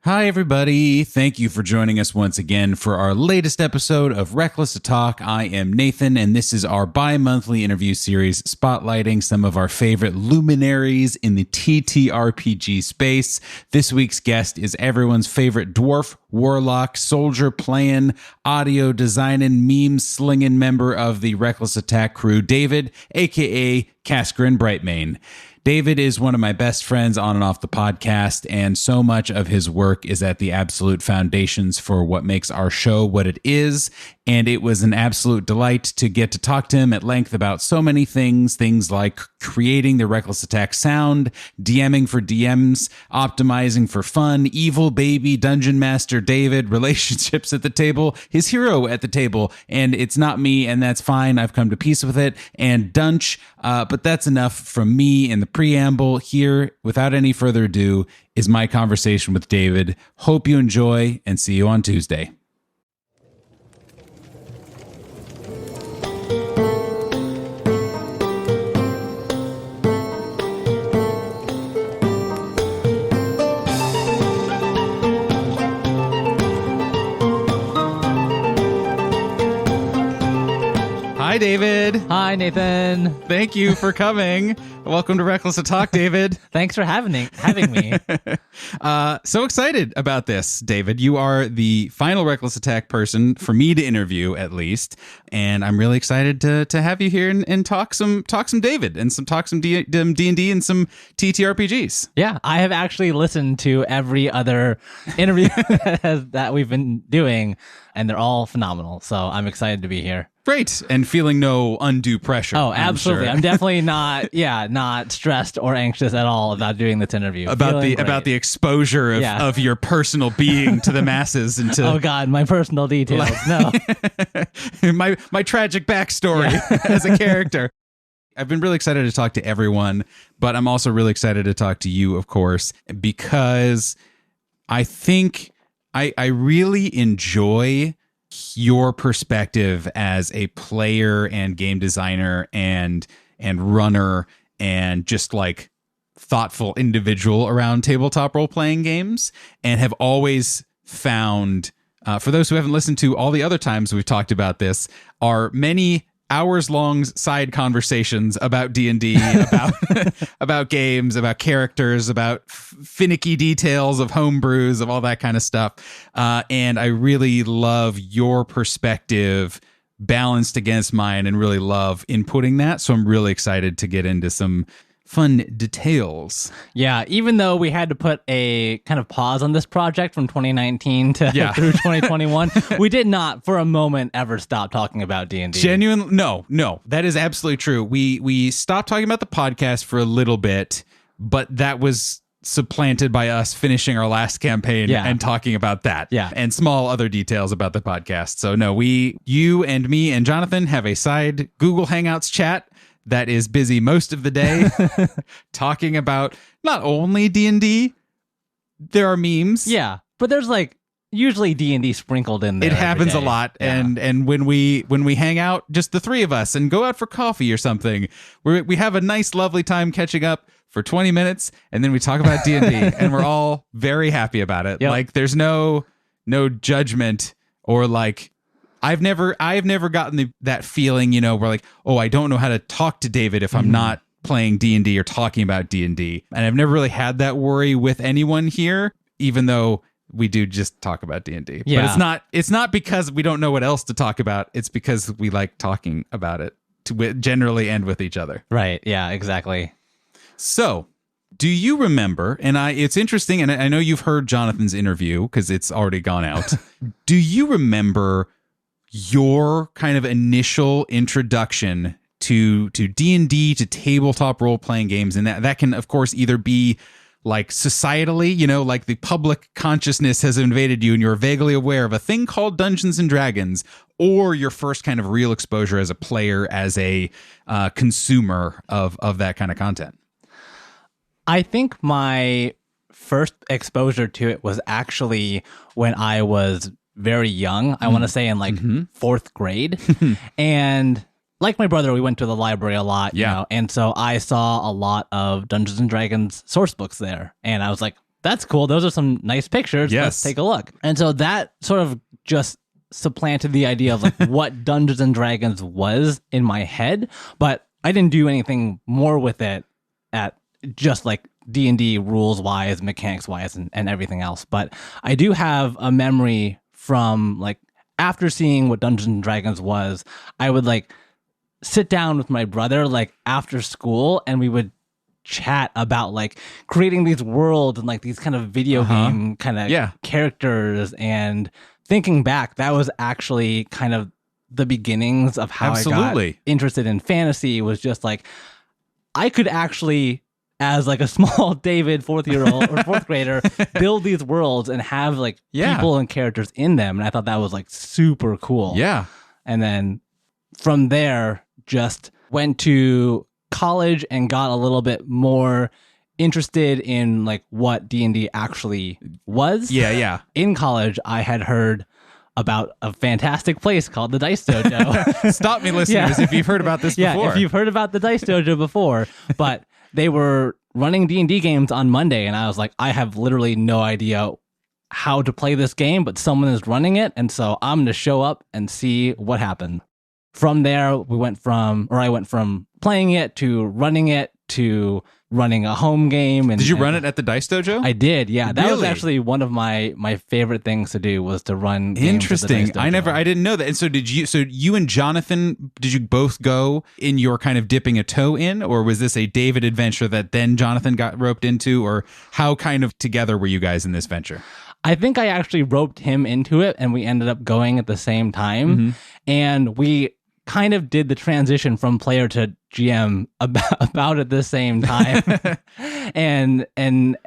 Hi, everybody. Thank you for joining us once again for our latest episode of Reckless to Talk. I am Nathan, and this is our bi-monthly interview series spotlighting some of our favorite luminaries in the TTRPG space. This week's guest is everyone's favorite dwarf, warlock, soldier, playin, audio designin, meme slinging member of the Reckless Attack crew, David AKA Kascorin Brightmane. David is one of my best friends on and off the podcast, and so much of his work is at the absolute foundations for what makes our show what it is. And it was an absolute delight to get to talk to him at length about so many things like creating the Reckless Attack sound, DMing for DMs, optimizing for fun, evil baby dungeon master David, relationships at the table, his hero at the table, and it's not me, and that's fine. I've come to peace with it, and dunch. But that's enough from me in the preamble. Here, without any further ado, is my conversation with David. Hope you enjoy, and see you on Tuesday. Hi, David. Hi, Nathan. Thank you for coming. Welcome to Reckless to Talk, David. Thanks for having me. So excited about this, David. You are the final Reckless Attack person for me to interview, at least, and I'm really excited to have you here and talk some David and some D&D and some TTRPGs. Yeah, I have actually listened to every other interview that we've been doing, and they're all phenomenal. So I'm excited to be here. Great, and feeling no undue pressure. Oh, absolutely. I'm definitely not stressed or anxious at all about doing this interview. About the exposure of your personal being to the masses and to oh God, my personal details. No, my tragic backstory as a character. I've been really excited to talk to everyone, but I'm also really excited to talk to you, of course, because I think I really enjoy your perspective as a player and game designer and runner and just like thoughtful individual around tabletop role-playing games, and have always found, for those who haven't listened to all the other times we've talked about this, are many hours-long side conversations about D&D, about games, about characters, about finicky details of homebrews, of all that kind of stuff. And I really love your perspective balanced against mine and really love inputting that. So I'm really excited to get into some fun details. Yeah, even though we had to put a kind of pause on this project from 2019 to through 2021, we did not for a moment ever stop talking about D&D. Genuinely, no, that is absolutely true. We stopped talking about the podcast for a little bit, but that was supplanted by us finishing our last campaign and talking about that and small other details about the podcast. So no, you and me and Jonathan have a side Google Hangouts chat that is busy most of the day talking about not only D&D, there are memes. Yeah, but there's like usually D&D sprinkled in there. It happens a lot. Yeah. And when we hang out, just the three of us, and go out for coffee or something, we have a nice, lovely time catching up for 20 minutes, and then we talk about D&D, and we're all very happy about it. Yep. Like there's no judgment or like, I've never gotten that feeling, where like, oh, I don't know how to talk to David if I'm not playing D&D or talking about D&D. And I've never really had that worry with anyone here, even though we do just talk about D&D. Yeah. But it's not because we don't know what else to talk about. It's because we like talking about it generally and with each other. Right. Yeah, exactly. So, do you remember, and it's interesting, and I know you've heard Jonathan's interview because it's already gone out. Do you remember your kind of initial introduction to D&D, to tabletop role-playing games? And that can, of course, either be like societally, like the public consciousness has invaded you and you're vaguely aware of a thing called Dungeons and Dragons, or your first kind of real exposure as a player, as a consumer of that kind of content. I think my first exposure to it was actually when I was very young. I want to say in like fourth grade. And like my brother, we went to the library a lot, you know, and so I saw a lot of Dungeons and Dragons source books there. And I was like, that's cool. Those are some nice pictures. Yes. Let's take a look. And so that sort of just supplanted the idea of like what Dungeons and Dragons was in my head, but I didn't do anything more with it at just like D&D rules wise, mechanics wise, and everything else. But I do have a memory from like after seeing what Dungeons and Dragons was, I would like sit down with my brother like after school and we would chat about like creating these worlds and like these kind of video game kind of characters. And thinking back, that was actually kind of the beginnings of how I got interested in fantasy. Was just like I could actually, as like a small David fourth grader, build these worlds and have like people and characters in them. And I thought that was like super cool. Yeah. And then from there, just went to college and got a little bit more interested in like what D&D actually was. Yeah. In college, I had heard about a fantastic place called the Dice Dojo. Stop me, listeners, if you've heard about this before. Yeah, if you've heard about the Dice Dojo before, but they were running D&D games on Monday, and I was like, I have literally no idea how to play this game, but someone is running it, and so I'm going to show up and see what happened. From there, I went from playing it to running a home game. And did you run it at the Dice Dojo? I did, yeah. That was Really? actually one of my favorite things to do, was to run games Interesting. at the Dice Dojo. I didn't know that. And so you and Jonathan, did you both go in your kind of dipping a toe in, or was this a David adventure that then Jonathan got roped into, or how kind of together were you guys in this venture? I think I actually roped him into it, and we ended up going at the same time. And we kind of did the transition from player to GM about at the same time. and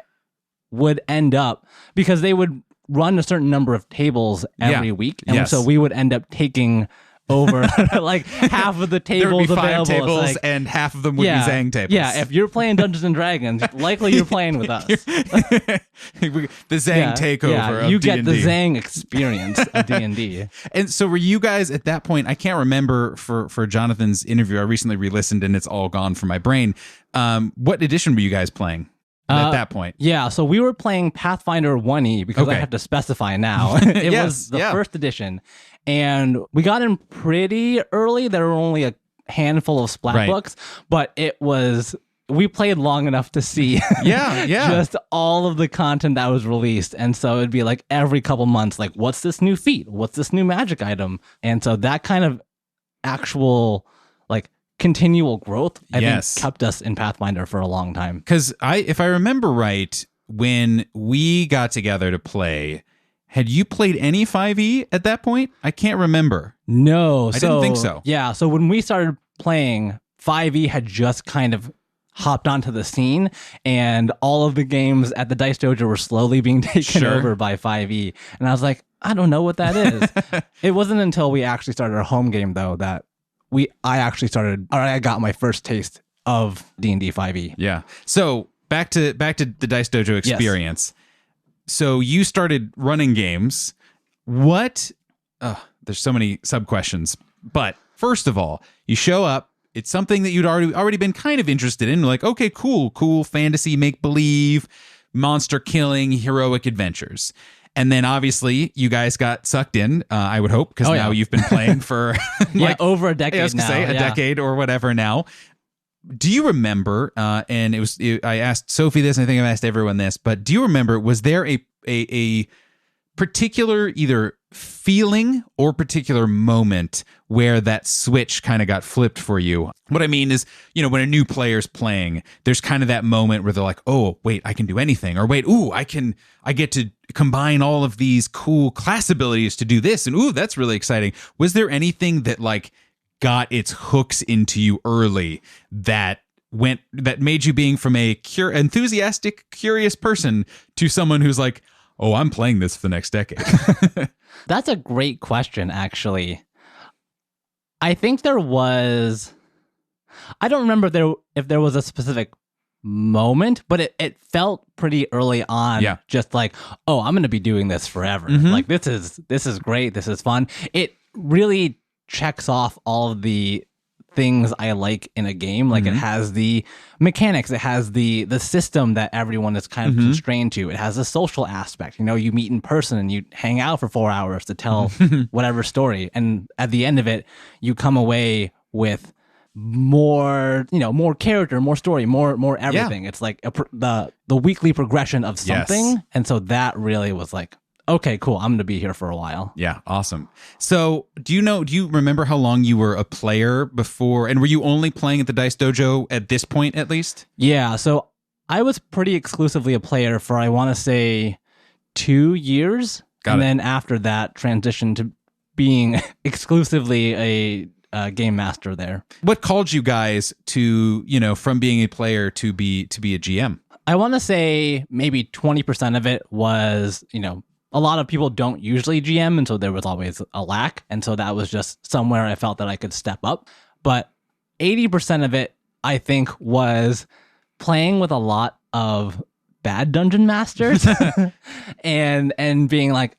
would end up, because they would run a certain number of tables every week. And so we would end up taking over like half of the tables there would be 5 available. tables, like, and half of them would be Zang tables. Yeah, if you're playing Dungeons and Dragons, likely you're playing with us. The Zang takeover of you D&D. get the Zang experience of D&D. And so were you guys at that point? I can't remember for Jonathan's interview. I recently re-listened and it's all gone from my brain. What edition were you guys playing at that point? Yeah, so we were playing Pathfinder 1E, because I have to specify now. It was the first edition. And we got in pretty early. There were only a handful of splat books, but we played long enough to see just all of the content that was released. And so it'd be like every couple months, like, what's this new feat? What's this new magic item? And so that kind of actual like continual growth, I think, kept us in Pathfinder for a long time. Because if I remember right, when we got together to play, had you played any 5e at that point? I can't remember. No. I didn't think so. Yeah, so when we started playing, 5e had just kind of hopped onto the scene, and all of the games at the Dice Dojo were slowly being taken over by 5e. And I was like, I don't know what that is. It wasn't until we actually started our home game, though, that I got my first taste of D&D 5e. Yeah. So back to the Dice Dojo experience. So you started running games. What? There's so many sub questions. But first of all, you show up. It's something that you'd already been kind of interested in. Like, okay, cool fantasy, make believe, monster killing, heroic adventures. And then obviously you guys got sucked in, I would hope, because now you've been playing for over a decade. I was gonna say a decade or whatever now. Do you remember, and I asked Sophie this, and I think I've asked everyone this, but do you remember, was there a particular either feeling or particular moment where that switch kind of got flipped for you? What I mean is, when a new player's playing, there's kind of that moment where they're like, oh, wait, I can do anything. Or wait, ooh, I get to combine all of these cool class abilities to do this. And ooh, that's really exciting. Was there anything that like got its hooks into you early that made you being from a enthusiastic, curious person to someone who's like, oh, I'm playing this for the next decade? That's a great question, actually. I think there was, I don't remember if there was a specific moment, but it felt pretty early on. Yeah. Just like, oh, I'm going to be doing this forever. Like, this is great. This is fun. It really checks off all of the things I like in a game. Like it has the mechanics, it has the system that everyone is kind of constrained to. It has a social aspect. You meet in person and you hang out for 4 hours to tell whatever story. And at the end of it, you come away with more, more character, more story, more everything. It's like the weekly progression of something. Yes. And so that really was like, okay, cool. I'm going to be here for a while. Yeah, awesome. So do you remember how long you were a player before, and were you only playing at the Dice Dojo at this point at least? Yeah, so I was pretty exclusively a player for, I want to say, 2 years. And then after that, transitioned to being exclusively a game master there. What called you guys to, from being a player to be a GM? I want to say maybe 20% of it was, a lot of people don't usually GM, and so there was always a lack. And so that was just somewhere I felt that I could step up. But 80% of it, I think, was playing with a lot of bad dungeon masters and being like,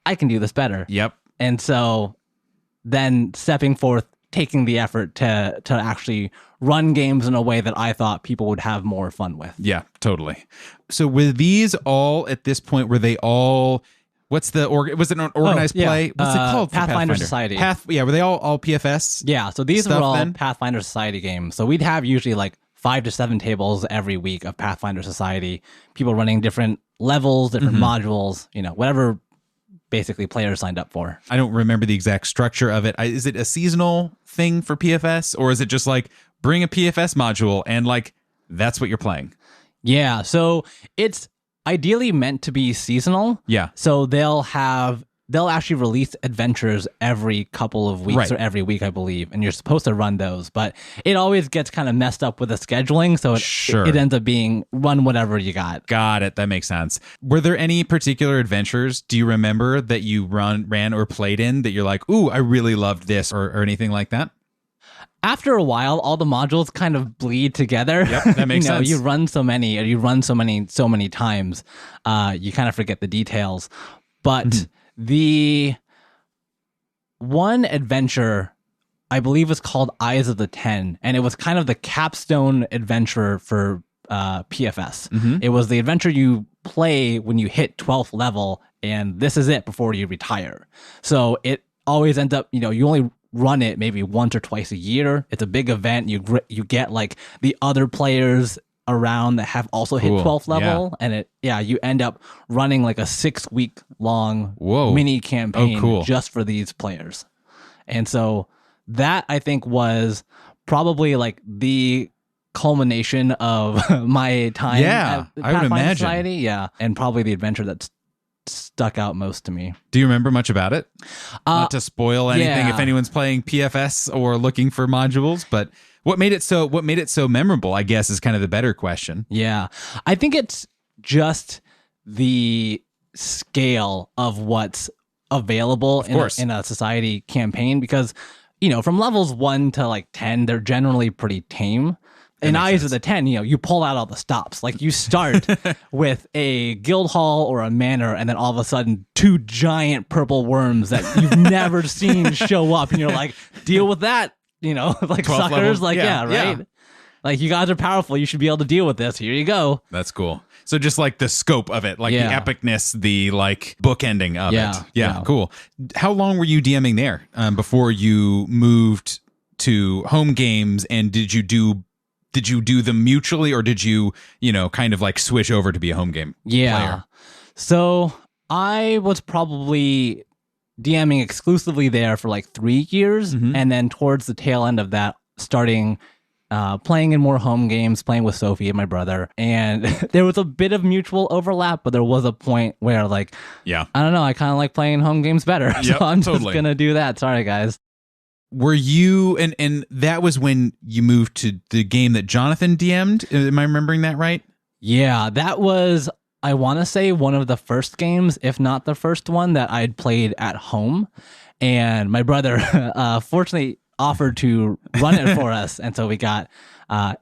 I can do this better. Yep. And so then stepping forth, taking the effort to actually run games in a way that I thought people would have more fun with. Yeah, totally. So were these all at this point, were they all, was it an organized play? What's it called? Pathfinder Society. Were they all PFS? Yeah, so these were all Pathfinder Society games. So we'd have usually like 5 to 7 tables every week of Pathfinder Society, people running different levels, different modules, whatever basically players signed up for. I don't remember the exact structure of it. Is it a seasonal thing for PFS, or is it just like bring a PFS module and like that's what you're playing? Yeah, so it's ideally meant to be seasonal. Yeah. So they'll actually release adventures every couple of weeks or every week, I believe, and you're supposed to run those. But it always gets kind of messed up with the scheduling, so it ends up being run whatever you got. Got it. That makes sense. Were there any particular adventures, do you remember, that you ran or played in that you're like, ooh, I really loved this, or anything like that? After a while, all the modules kind of bleed together. Yep, that makes sense. You run so many, or you run so many times, you kind of forget the details. But the one adventure, I believe, was called Eyes of the Ten, and it was kind of the capstone adventure for PFS. It was the adventure you play when you hit 12th level, and this is it before you retire. So it always ends up, you only run it maybe once or twice a year. It's a big event. You get like the other players around that have also hit 12th level, and you end up running like a 6-week long mini campaign just for these players. And so that, I think, was probably like the culmination of my time at the Pathfinder Society. Yeah, and probably the adventure that's stuck out most to me. Do you remember much about it? Not to spoil anything if anyone's playing PFS or looking for modules, but what made it so memorable, I guess, is kind of the better question. Yeah. I think it's just the scale of what's available in a society campaign, because, from levels 1 to like 10, they're generally pretty tame. In Eyes of the Ten, you pull out all the stops. Like you start with a guild hall or a manor, and then all of a sudden 2 giant purple worms that you've never seen show up, and you're like, deal with that, like suckers. Level. Like, right? Yeah. Like, you guys are powerful. You should be able to deal with this. Here you go. That's cool. So just like the scope of it, like the epicness, the like bookending of it. Yeah, cool. How long were you DMing there before you moved to home games, and did you do them mutually, or did you, kind of like switch over to be a home game player? So I was probably DMing exclusively there for like 3 years. And then towards the tail end of that, starting playing in more home games, playing with Sophie and my brother. And there was a bit of mutual overlap, but there was a point where like, I don't know, I kind of like playing home games better. So I'm just going to do that. Sorry, guys. Were you, and that was when you moved to the game that Jonathan DM'd? Am I remembering that right? Yeah, that was, I want to say, one of the first games, if not the first one, that I'd played at home. And my brother, fortunately, offered to run it for us. And so we got,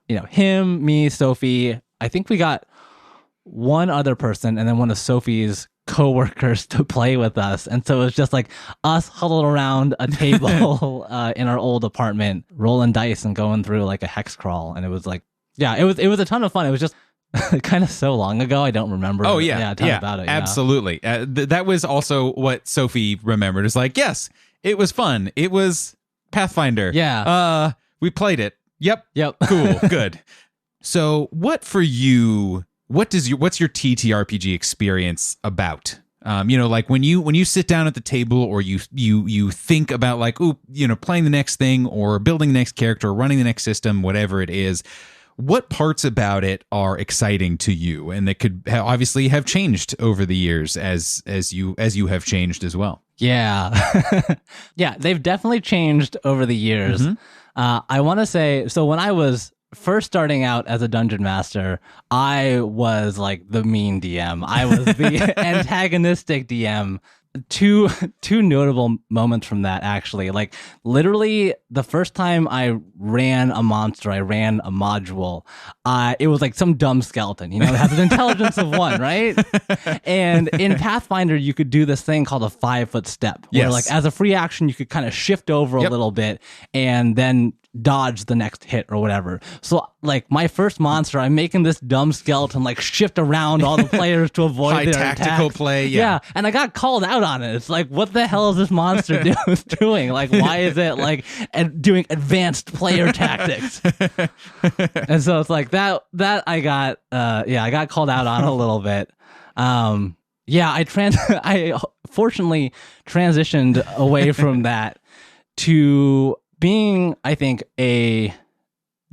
him, me, Sophie. I think we got one other person, and then one of Sophie's coworkers to play with us. And so it was just like us huddled around a table in our old apartment, rolling dice and going through like a hex crawl. And it was like, yeah, it was a ton of fun. It was just kind of so long ago. I don't remember. Oh, yeah. A ton about it. Yeah. Absolutely. That was also what Sophie remembered. Is like, yes, it was fun. It was Pathfinder. Yeah. We played it. Yep. Cool. Good. So what for you, what's your TTRPG experience about? Like when you sit down at the table or you think about like, playing the next thing or building the next character or running the next system, whatever it is, what parts about it are exciting to you and that could obviously have changed over the years as you have changed as well? Yeah. Yeah, they've definitely changed over the years. I want to say, so when I was first starting out as a dungeon master, I was like the mean DM. I was the antagonistic DM. Two notable moments from that, actually. Like literally the first time I ran a monster, I ran a module. It was like some dumb skeleton, it has an intelligence of 1, right? And in Pathfinder, you could do this thing called a 5-foot step, where like as a free action, you could kind of shift over a little bit and then dodge the next hit or whatever. So like my first monster, I'm making this dumb skeleton like shift around all the players to avoid high their tactical attacks. play. Yeah. And I got called out on it. It's like, what the hell is this monster doing? Like, why is it like doing advanced player tactics? And so it's like that I got I got called out on a little bit. I fortunately transitioned away from that to being, I think, a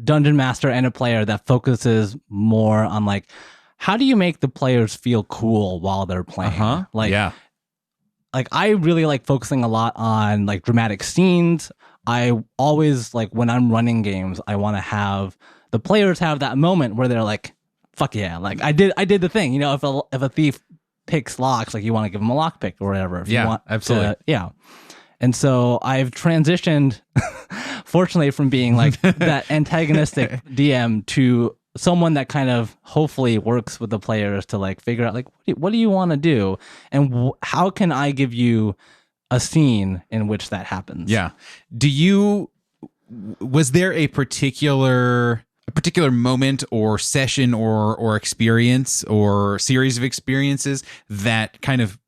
dungeon master and a player that focuses more on like, how do you make the players feel cool while they're playing? Like I really like focusing a lot on like dramatic scenes. I always like when I'm running games, I want to have the players have that moment where they're like, fuck yeah, like I did the thing. If a thief picks locks, like you want to give them a lock pick or whatever. If you want absolutely. And so I've transitioned, fortunately, from being like that antagonistic DM to someone that kind of hopefully works with the players to like figure out like, what do you want to do? And how can I give you a scene in which that happens? Yeah. Was there a particular moment or session or experience or series of experiences that kind of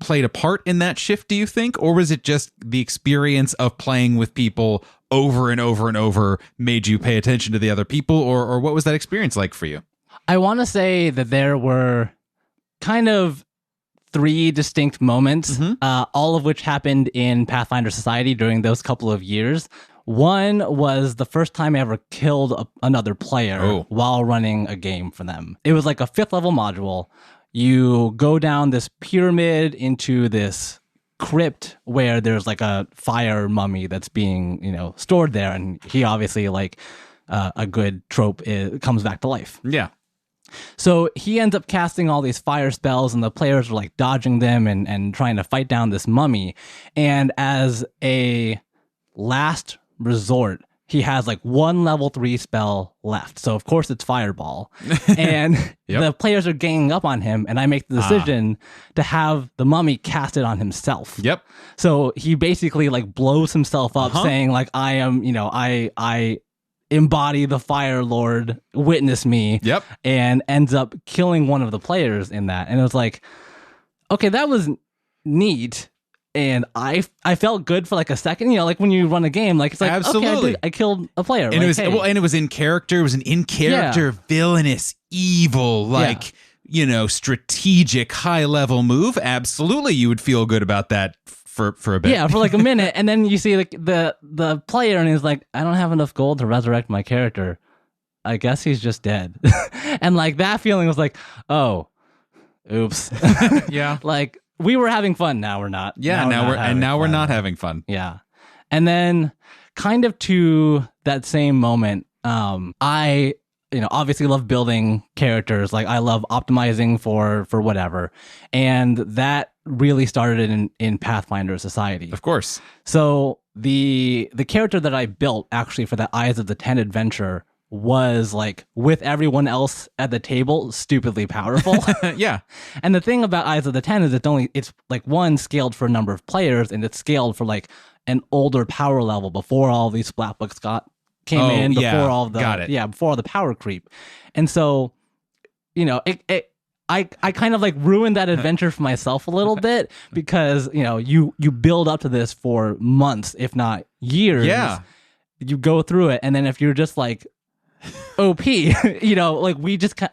played a part in that shift, do you think? Or was it just the experience of playing with people over and over and over made you pay attention to the other people? Or what was that experience like for you? I want to say that there were kind of 3 distinct moments, all of which happened in Pathfinder Society during those couple of years. One was the first time I ever killed another player while running a game for them. It was like a 5th level module. You go down this pyramid into this crypt where there's like a fire mummy that's being, stored there. And he obviously, like a good trope, comes back to life. Yeah. So he ends up casting all these fire spells and the players are like dodging them and trying to fight down this mummy. And as a last resort, he has like 1 level 3 spell left. So of course it's Fireball. And the players are ganging up on him, and I make the decision to have the mummy cast it on himself. Yep. So he basically like blows himself up saying like, I am, I embody the Fire Lord, witness me. Yep. And ends up killing one of the players in that. And it was like, okay, that was neat. And I felt good for like a second, like when you run a game, like it's like, absolutely. Okay, I killed a player. And like, it was in character. It was an in-character, villainous, evil, strategic, high-level move. Absolutely, you would feel good about that for a bit. Yeah, for like a minute, and then you see like the player, and he's like, I don't have enough gold to resurrect my character. I guess he's just dead. And like that feeling was like, oh, oops. Yeah, like. We were having fun. Now we're not. Yeah. Now we're not having fun. Yeah. And then kind of to that same moment, I, obviously love building characters. Like I love optimizing for whatever. And that really started in Pathfinder Society. Of course. So the character that I built actually for the Eyes of the Ten adventure was like with everyone else at the table, stupidly powerful. Yeah. And the thing about Eyes of the Ten is it's like one scaled for a number of players, and it's scaled for like an older power level before all these splat books came in, before all the before all the power creep. And so, you know, I kind of like ruined that adventure for myself a little bit because, you know, you build up to this for months, if not years. Yeah. You go through it, and then if you're just like OP, you know, like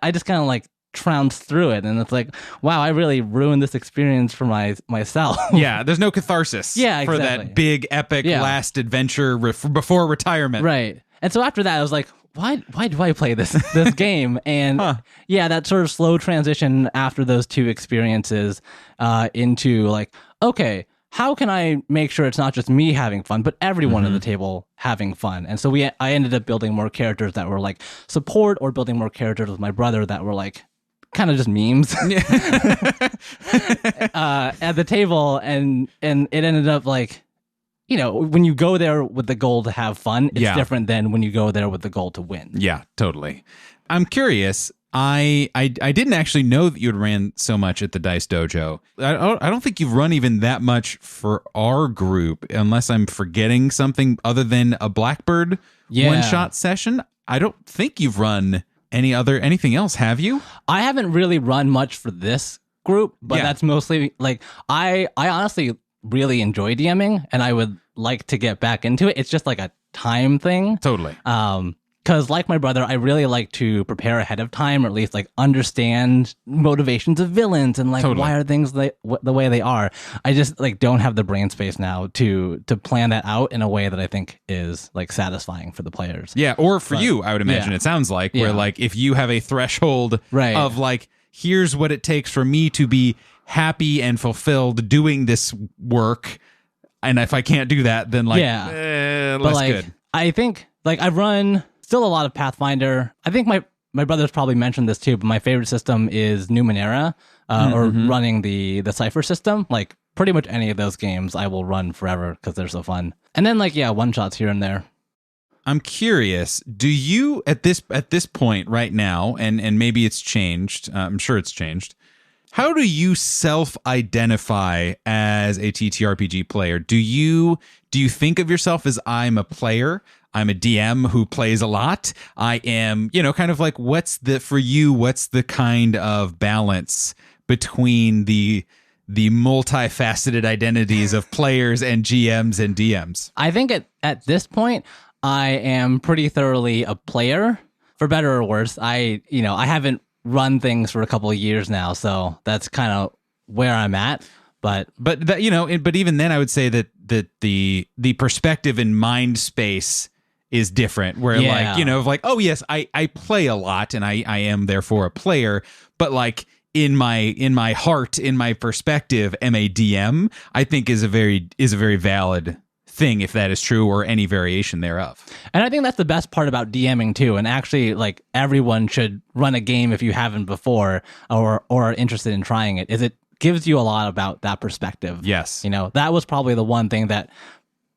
I just kind of like trounced through it, and it's like, wow, I really ruined this experience for myself. Yeah, there's no catharsis exactly. for that big epic last adventure before retirement. Right. And so after that, I was like, why do I play this game? And that sort of slow transition after those two experiences into like, okay, how can I make sure it's not just me having fun, but everyone at the table having fun? And so I ended up building more characters that were like support, or building more characters with my brother that were like kind of just memes at the table. And it ended up like, you know, when you go there with the goal to have fun, it's different than when you go there with the goal to win. Yeah, totally. I'm curious. I didn't actually know that you'd ran so much at the Dice Dojo. I don't think you've run even that much for our group, unless I'm forgetting something other than a Blackbird one-shot session. I don't think you've run anything else, have you? I haven't really run much for this group, but that's mostly like I honestly really enjoy DMing, and I would like to get back into it. It's just like a time thing. Totally. Because like my brother, I really like to prepare ahead of time, or at least like understand motivations of villains and like why are things the way they are. I just like don't have the brain space now to plan that out in a way that I think is like satisfying for the players. Yeah, or for you, I would imagine it sounds like, where like if you have a threshold of like, here's what it takes for me to be happy and fulfilled doing this work, and if I can't do that, then like less good. I think like I've run still a lot of Pathfinder. I think my brother's probably mentioned this too, but my favorite system is Numenera, or running the Cypher system. Like pretty much any of those games I will run forever because they're so fun. And then like one shots here and there. I'm curious, do you at this point right now, and maybe it's changed, I'm sure it's changed, how do you self-identify as a TTRPG player? Do you think of yourself as, I'm a player, I'm a DM who plays a lot, I am, you know, kind of like, what's the kind of balance between the multifaceted identities of players and GMs and DMs? I think at this point, I am pretty thoroughly a player, for better or worse. I haven't run things for a couple of years now, so that's kind of where I'm at. But that, you know, but even then, I would say that the perspective and mind space is different. Where like, you know, like, oh yes, I play a lot, and I am therefore a player, but like in my heart, in my perspective, am a DM. I think is a very valid thing, if that is true, or any variation thereof. And I think that's the best part about DMing too. And actually, like, everyone should run a game if you haven't before, or are interested in trying it, is it gives you a lot about that perspective. Yes. You know, that was probably the one thing that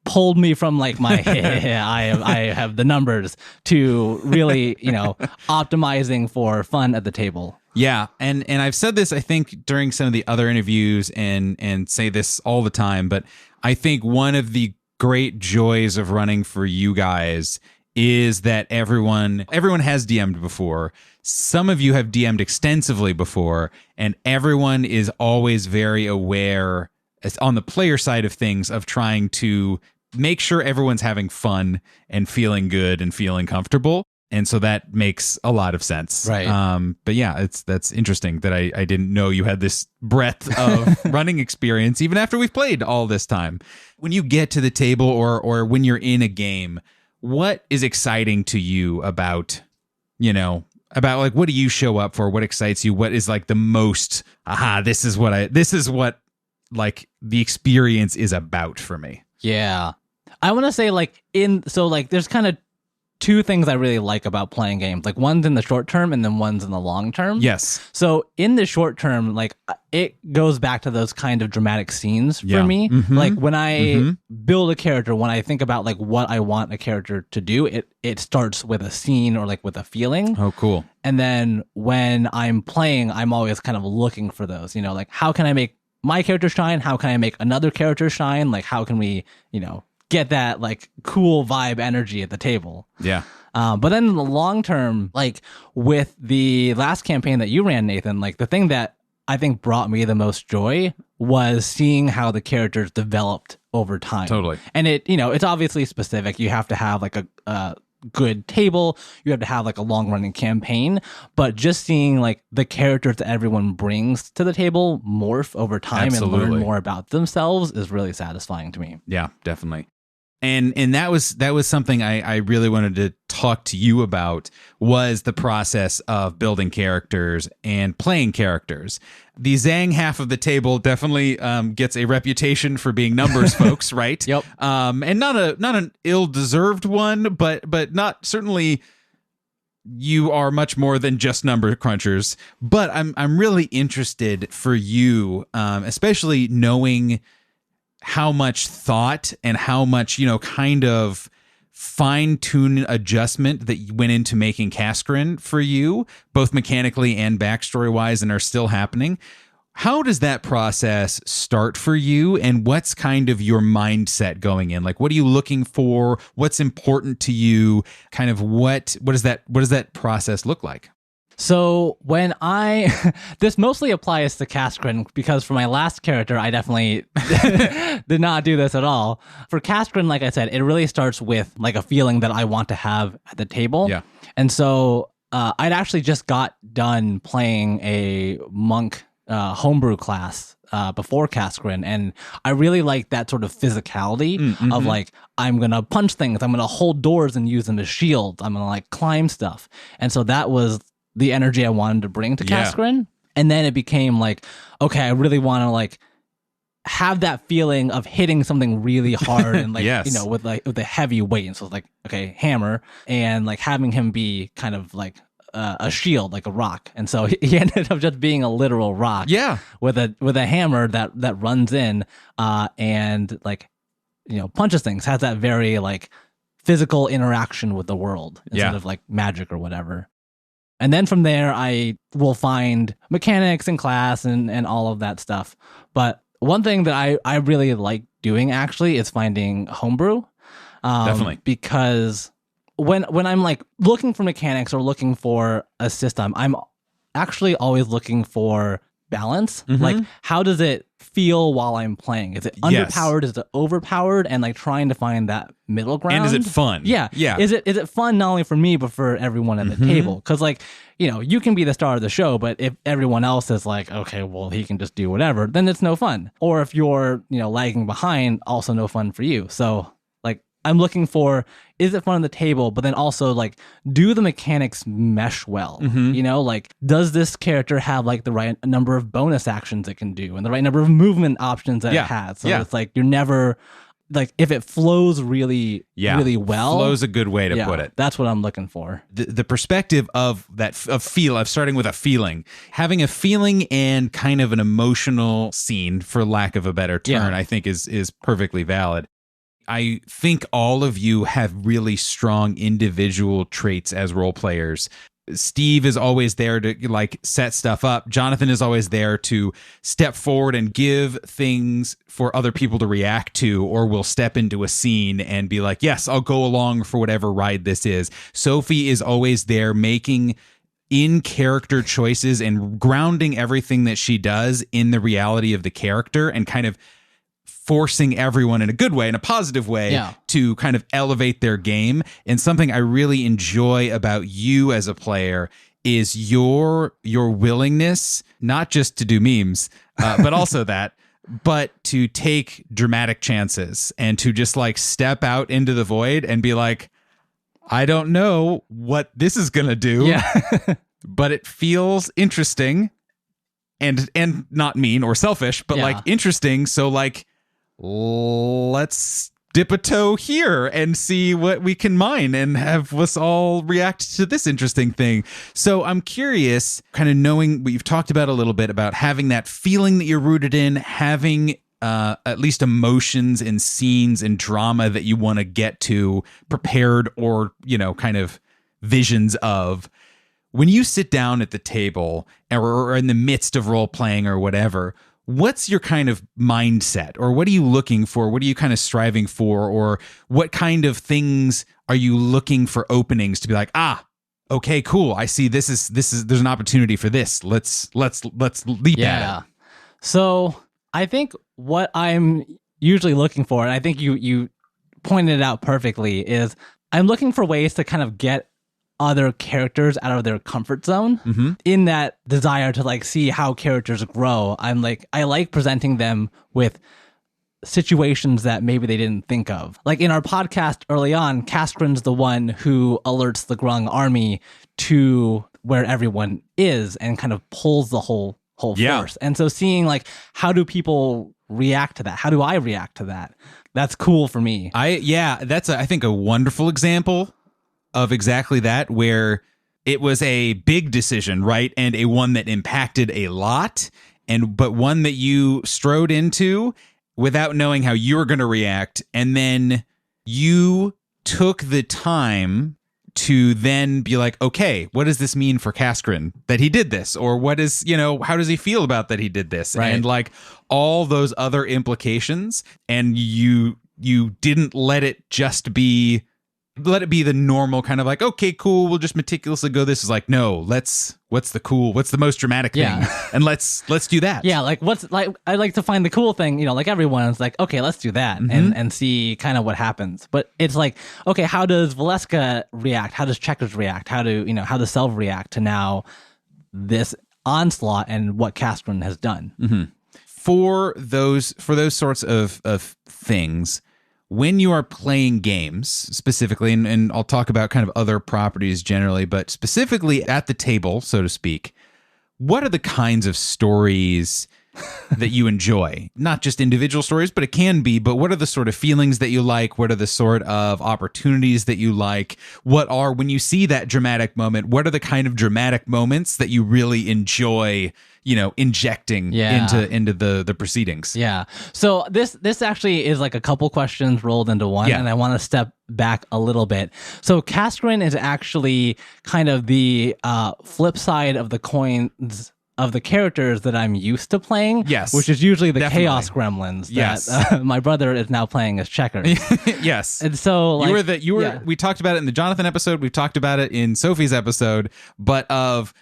pulled me from like my I have the numbers to really, you know, optimizing for fun at the table. Yeah, and I've said this, I think, during some of the other interviews, and say this all the time, but I think one of the great joys of running for you guys is that everyone has DM'd before. Some of you have DM'd extensively before, and everyone is always very aware, on the player side of things, of trying to make sure everyone's having fun and feeling good and feeling comfortable. And so that makes a lot of sense. Right. But yeah, that's interesting that I didn't know you had this breadth of running experience, even after we've played all this time. When you get to the table, or when you're in a game, what is exciting to you about like, what do you show up for? What excites you? What is like the most, this is what like the experience is about for me. Yeah. I want to say like there's kind of two things I really like about playing games. Like one's in the short term and then one's in the long term. Yes. So in the short term, like it goes back to those kind of dramatic scenes for me. Like when I build a character, when I think about like what I want a character to do, it starts with a scene or like with a feeling. Oh, cool. And then when I'm playing, I'm always kind of looking for those, like how can I make my character shine? How can I make another character shine? Like how can we, get that like cool vibe energy at the table. Yeah. But then in the long term, like with the last campaign that you ran, Nathan, like the thing that I think brought me the most joy was seeing how the characters developed over time. Totally. And it's obviously specific. You have to have like a good table. You have to have like a long running campaign, but just seeing like the characters that everyone brings to the table morph over time and learn more about themselves is really satisfying to me. Yeah, definitely. And that was something I really wanted to talk to you about, was the process of building characters and playing characters. The Zang half of the table definitely gets a reputation for being numbers folks, right? Yep. And not an ill-deserved one, but not certainly. You are much more than just number crunchers. But I'm really interested for you, especially knowing how much thought and how much, kind of fine-tune adjustment that went into making Kascorin for you, both mechanically and backstory-wise, and are still happening. How does that process start for you, and what's kind of your mindset going in? Like, what are you looking for? What's important to you? Kind of what does that process look like? So when this mostly applies to Kascorin, because for my last character, I definitely did not do this at all. For Kascorin, like I said, it really starts with like a feeling that I want to have at the table. Yeah. And so I'd actually just got done playing a monk homebrew class before Kascorin, and I really like that sort of physicality of like, I'm gonna punch things, I'm gonna hold doors and use them as shields, I'm gonna like climb stuff. And so that was the energy I wanted to bring to Kascorin. And then it became like, okay, I really want to like have that feeling of hitting something really hard and like, with a heavy weight. And so it's like, okay, hammer, and like having him be kind of like a shield, like a rock. And so he ended up just being a literal rock. Yeah. With a hammer that runs in and like, punches things, has that very like physical interaction with the world instead of like magic or whatever. And then from there, I will find mechanics in class and all of that stuff. But one thing that I really like doing actually is finding homebrew. Definitely. Because when I'm like looking for mechanics or looking for a system, I'm actually always looking for balance. Like, how does it feel while I'm playing? Is it underpowered? Is it overpowered? And like trying to find that middle ground. And is it fun? Yeah. Is it fun not only for me but for everyone at the table? Because like, you can be the star of the show, but if everyone else is like, okay, well, he can just do whatever, then it's no fun. Or if you're lagging behind, also no fun for you. So like, I'm looking for, is it fun on the table, but then also like, do the mechanics mesh well? Like, does this character have like the right number of bonus actions it can do and the right number of movement options that it has? So it's like, you're never like, if it flows really well. Flow's a good way to put it. That's what I'm looking for. The perspective of that, of starting with a feeling, having a feeling and kind of an emotional scene, for lack of a better term, I think is perfectly valid. I think all of you have really strong individual traits as role players. Steve is always there to like set stuff up. Jonathan is always there to step forward and give things for other people to react to, or will step into a scene and be like, yes, I'll go along for whatever ride this is. Sophie is always there making in character choices and grounding everything that she does in the reality of the character, and kind of forcing everyone in a good way, in a positive way, to kind of elevate their game. And something I really enjoy about you as a player is your willingness, not just to do memes, but also that, but to take dramatic chances and to just like step out into the void and be like, I don't know what this is going to do, but it feels interesting and not mean or selfish, but like interesting. So like, let's dip a toe here and see what we can mine and have us all react to this interesting thing. So I'm curious, kind of knowing what you've talked about a little bit about having that feeling that you're rooted in, having at least emotions and scenes and drama that you want to get to prepared or, kind of visions of. When you sit down at the table or in the midst of role playing or whatever, what's your kind of mindset, or what are you looking for? What are you kind of striving for? Or what kind of things are you looking for openings to be like, okay, cool. I see this is, there's an opportunity for this. Let's leap at it. So I think what I'm usually looking for, and I think you pointed it out perfectly, is I'm looking for ways to kind of get other characters out of their comfort zone in that desire to like see how characters grow. I like presenting them with situations that maybe they didn't think of. Like in our podcast early on, Kascorin's the one who alerts the Grung army to where everyone is and kind of pulls the whole force. And so seeing like, how do people react to that? How do I react to that? That's cool for me. That's I think a wonderful example of exactly that, where it was a big decision, right? And a one that impacted a lot, but one that you strode into without knowing how you were going to react. And then you took the time to then be like, okay, what does this mean for Kascorin that he did this? Or what is, how does he feel about that he did this? Right. And like all those other implications. And you didn't let it be the normal kind of like, okay, cool, we'll just meticulously go. This is like, no, what's the most dramatic thing? And let's do that. Yeah. Like I like to find the cool thing, like everyone's like, okay, let's do that and see kind of what happens. But it's like, okay, how does Valeska react? How does Checkers react? How does Selv react to now this onslaught and what Kascorin has done? For those sorts of things, when you are playing games specifically, and I'll talk about kind of other properties generally, but specifically at the table, so to speak, what are the kinds of stories that you enjoy? Not just individual stories, but it can be, but what are the sort of feelings that you like? What are the sort of opportunities that you like? When you see that dramatic moment, what are the kind of dramatic moments that you really enjoy, injecting into the proceedings? Yeah. So this actually is like a couple questions rolled into one, and I want to step back a little bit. So Kascorin is actually kind of the flip side of the coins of the characters that I'm used to playing, which is usually the Chaos Gremlins that my brother is now playing as Checkers. Yes. And so like, we talked about it in the Jonathan episode, we've talked about it in Sophie's episode, but of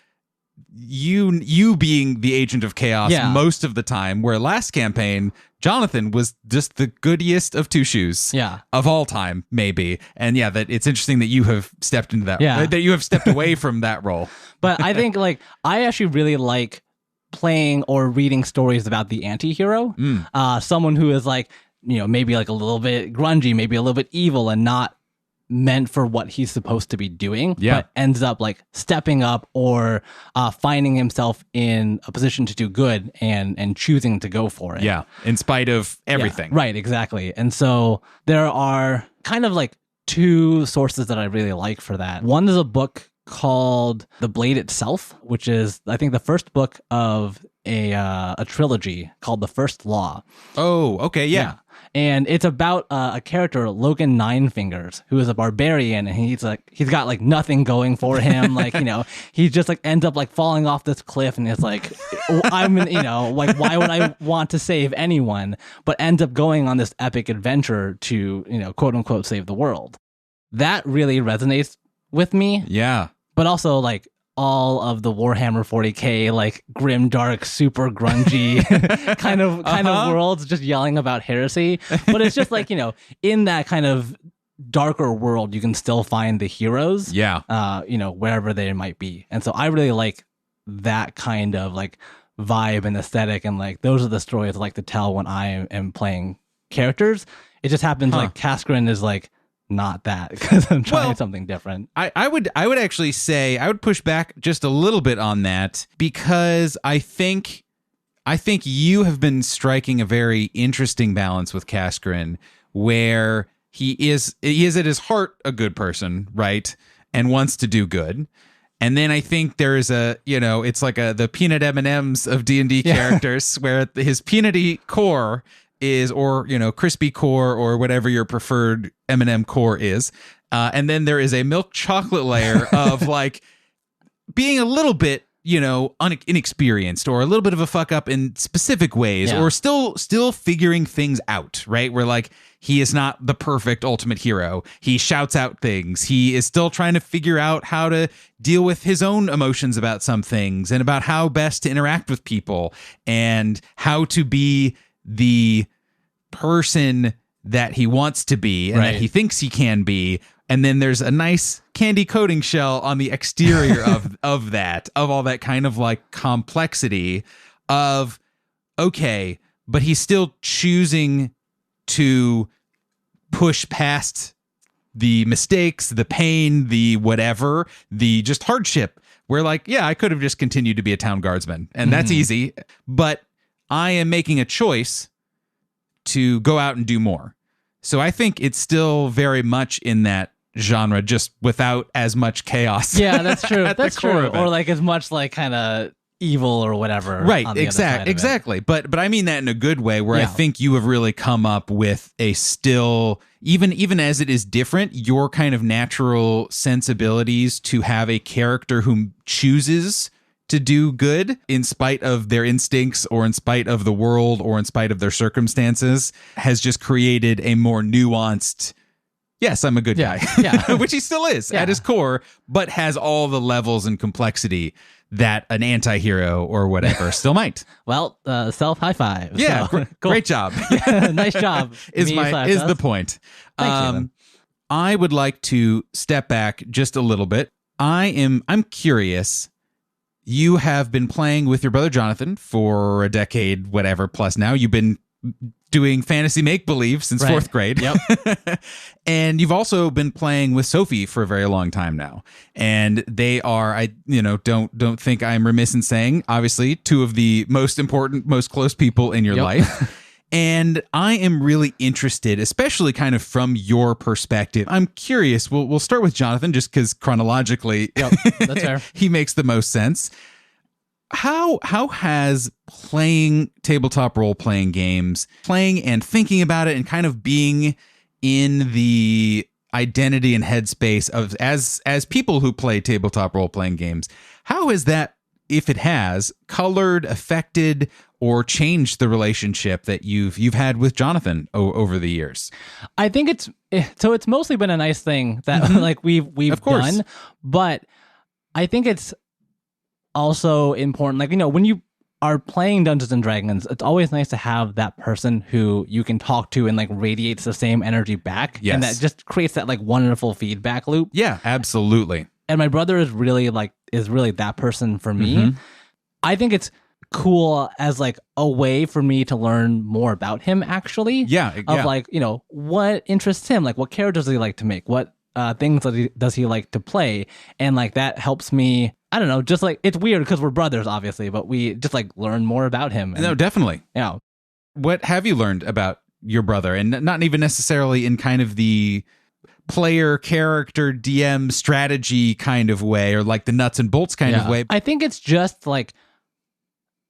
you being the agent of chaos most of the time, where last campaign Jonathan was just the goodiest of two shoes of all time, maybe. And that it's interesting that you have stepped into that, that you have stepped away from that role. But I think like I actually really like playing or reading stories about the anti-hero, someone who is like, maybe like a little bit grungy, maybe a little bit evil and not meant for what he's supposed to be doing, but ends up like stepping up or finding himself in a position to do good and choosing to go for it. Yeah, in spite of everything. Yeah, right, exactly. And so there are kind of like two sources that I really like for that. One is a book called The Blade Itself, which is, I think, the first book of a trilogy called The First Law. Oh, okay, yeah. And it's about a character, Logan Ninefingers, who is a barbarian, and he's got like nothing going for him. Like, he just like ends up like falling off this cliff, and it's like, like, why would I want to save anyone? But ends up going on this epic adventure to, quote unquote, save the world. That really resonates with me. Yeah. But also like all of the Warhammer 40K, like grim, dark, super grungy kind of worlds, just yelling about heresy. But it's just like, in that kind of darker world, you can still find the heroes, wherever they might be. And so I really like that kind of like vibe and aesthetic. And like, those are the stories I like to tell when I am playing characters. It just happens like Kascorin is like, not that, because I'm trying something different. I would actually say I would push back just a little bit on that, because I think you have been striking a very interesting balance with Kascorin, where he is at his heart a good person, right? And wants to do good. And then I think there is it's like the peanut M&Ms of D&D characters where his peanutty core is, or, crispy core or whatever your preferred M&M core is. And then there is a milk chocolate layer of like being a little bit, inexperienced or a little bit of a fuck up in specific ways, or still figuring things out, right? Where like he is not the perfect ultimate hero. He shouts out things. He is still trying to figure out how to deal with his own emotions about some things and about how best to interact with people and how to be the person that he wants to be and that he thinks he can be. And then there's a nice candy coating shell on the exterior of all that kind of like complexity of, okay, but he's still choosing to push past the mistakes, the pain, the whatever, the just hardship, where like, yeah, I could have just continued to be a town guardsman and that's easy, but I am making a choice to go out and do more. So I think it's still very much in that genre, just without as much chaos. Yeah, that's true. That's true. Or like as much like kind of evil or whatever. Right. Exactly. But I mean that in a good way, where I think you have really come up with a still, even as it is different, your kind of natural sensibilities to have a character who chooses to do good in spite of their instincts or in spite of the world or in spite of their circumstances has just created a more nuanced, yes, I'm a good guy, which he still is at his core, but has all the levels and complexity that an anti-hero or whatever still might. Well, self high five. Yeah, so, cool. Great job. Nice job. is the point. Thank you, I would like to step back just a little bit. I'm curious. You have been playing with your brother Jonathan for a decade, whatever, plus now. You've been doing fantasy make-believe since fourth grade. Yep. And you've also been playing with Sophie for a very long time now. And they are, don't think I'm remiss in saying, obviously, two of the most important, most close people in your life. And I am really interested, especially kind of from your perspective. I'm curious. We'll start with Jonathan, just because chronologically, that's fair. He makes the most sense. How has playing tabletop role-playing games, playing and thinking about it and kind of being in the identity and headspace of as people who play tabletop role-playing games, how has that, if it has, colored, affected, or changed the relationship that you've had with Jonathan over the years? I think it's mostly been a nice thing that like we've done, but I think it's also important, like, when you are playing Dungeons and Dragons, it's always nice to have that person who you can talk to and like radiates the same energy back. Yes. And that just creates that like wonderful feedback loop. Yeah, absolutely. And my brother is really that person for me. I think it's cool as like a way for me to learn more about him, actually. Like, what interests him, like what characters does he like to make, what things does he like to play, and like that helps me. I don't know, just like, it's weird because we're brothers, obviously, but we just like learn more about him. No, definitely. Yeah. What have you learned about your brother? And not even necessarily in kind of the player, character, DM strategy kind of way, or like the nuts and bolts kind of way. I think it's just like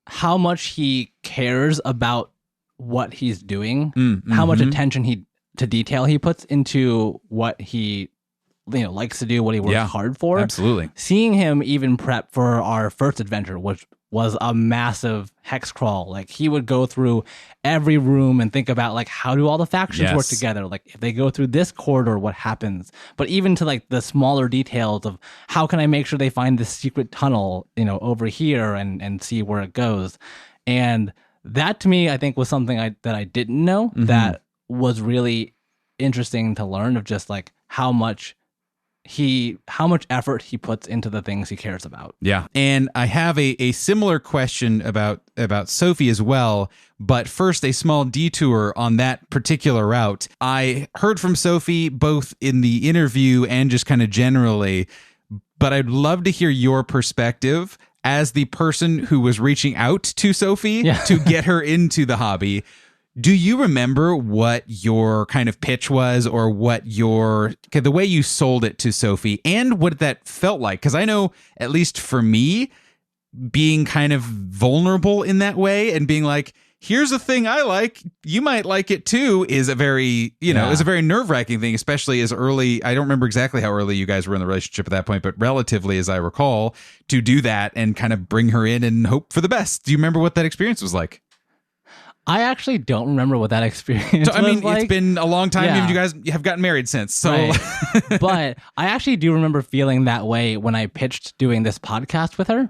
how much he cares about what he's doing, how much attention to detail he puts into what he likes to do, what he works hard for. Absolutely. Seeing him even prep for our first adventure, which was a massive hex crawl. Like, he would go through every room and think about like, how do all the factions work together? Like, if they go through this corridor, what happens? But even to like the smaller details of how can I make sure they find this secret tunnel, over here and see where it goes. And that to me, I think, was something that I didn't know that was really interesting to learn, of just like how much effort he puts into the things he cares about. Yeah. And I have a similar question about Sophie as well, but first a small detour on that particular route. I heard from Sophie both in the interview and just kind of generally, but I'd love to hear your perspective as the person who was reaching out to Sophie to get her into the hobby. Do you remember what your kind of pitch was, or what the way you sold it to Sophie, and what that felt like? Because I know, at least for me, being kind of vulnerable in that way and being like, here's a thing I like, you might like it too, is a very, is a very nerve-wracking thing, especially as early. I don't remember exactly how early you guys were in the relationship at that point, but relatively, as I recall, to do that and kind of bring her in and hope for the best. Do you remember what that experience was like? I actually don't remember what that experience was. I mean, it's been a long time. Yeah. You guys have gotten married since. So, right. But I actually do remember feeling that way when I pitched doing this podcast with her.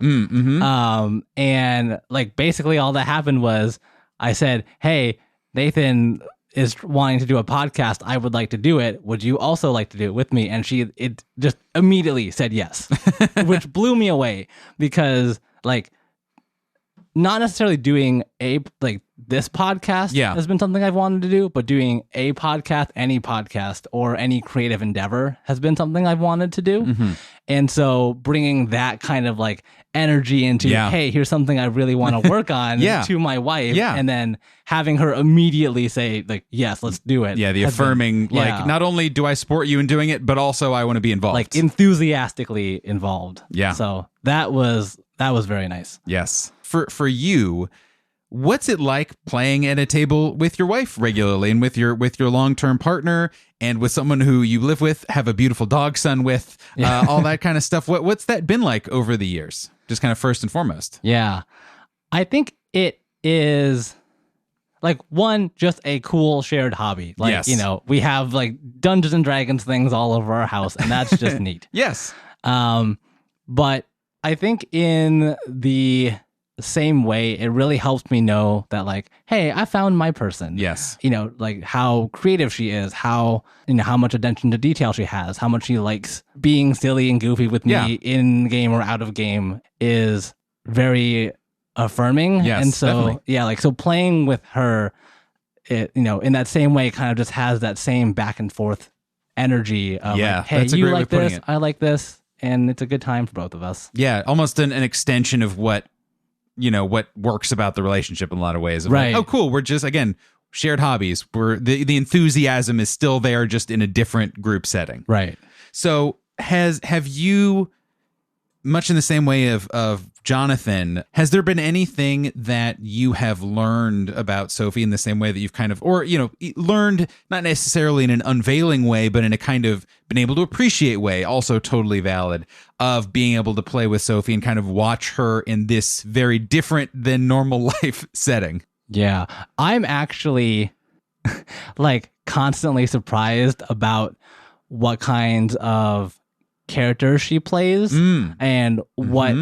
And like basically all that happened was I said, "Hey, Nathan is wanting to do a podcast. I would like to do it. Would you also like to do it with me?" And it just immediately said yes, which blew me away, because like, not necessarily doing this podcast has been something I've wanted to do, but doing a podcast, any podcast, or any creative endeavor has been something I've wanted to do. And so bringing that kind of like energy into, hey, here's something I really want to work on to my wife, and then having her immediately say like, yes, let's do it. Yeah, the affirming, like, not only do I support you in doing it, but also I want to be involved. Like enthusiastically involved. Yeah. So that was very nice. Yes. For you, what's it like playing at a table with your wife regularly, and with your long-term partner, and with someone who you live with, have a beautiful dog son with, all that kind of stuff? What's that been like over the years? Just kind of first and foremost. Yeah, I think it is like, one, just a cool shared hobby. Like, we have like Dungeons and Dragons things all over our house, and that's just neat. Yes. But I think in the same way, it really helps me know that like, hey, I found my person. Yes. Like how creative she is, how much attention to detail she has, how much she likes being silly and goofy with me in game or out of game is very affirming. Yes, and so definitely. So playing with her, it, in that same way, kind of just has that same back and forth energy of like, hey, you like this, I like this, and it's a good time for both of us. Yeah, almost an extension of what works about the relationship in a lot of ways. Right. Like, oh, cool. We're just, again, shared hobbies. The enthusiasm is still there, just in a different group setting. Right. So have you, much in the same way of Jonathan, has there been anything that you have learned about Sophie in the same way that you've kind of, or, learned not necessarily in an unveiling way, but in a kind of been able to appreciate way, also totally valid, of being able to play with Sophie and kind of watch her in this very different than normal life setting? Yeah. I'm actually like constantly surprised about what kinds of characters she plays and what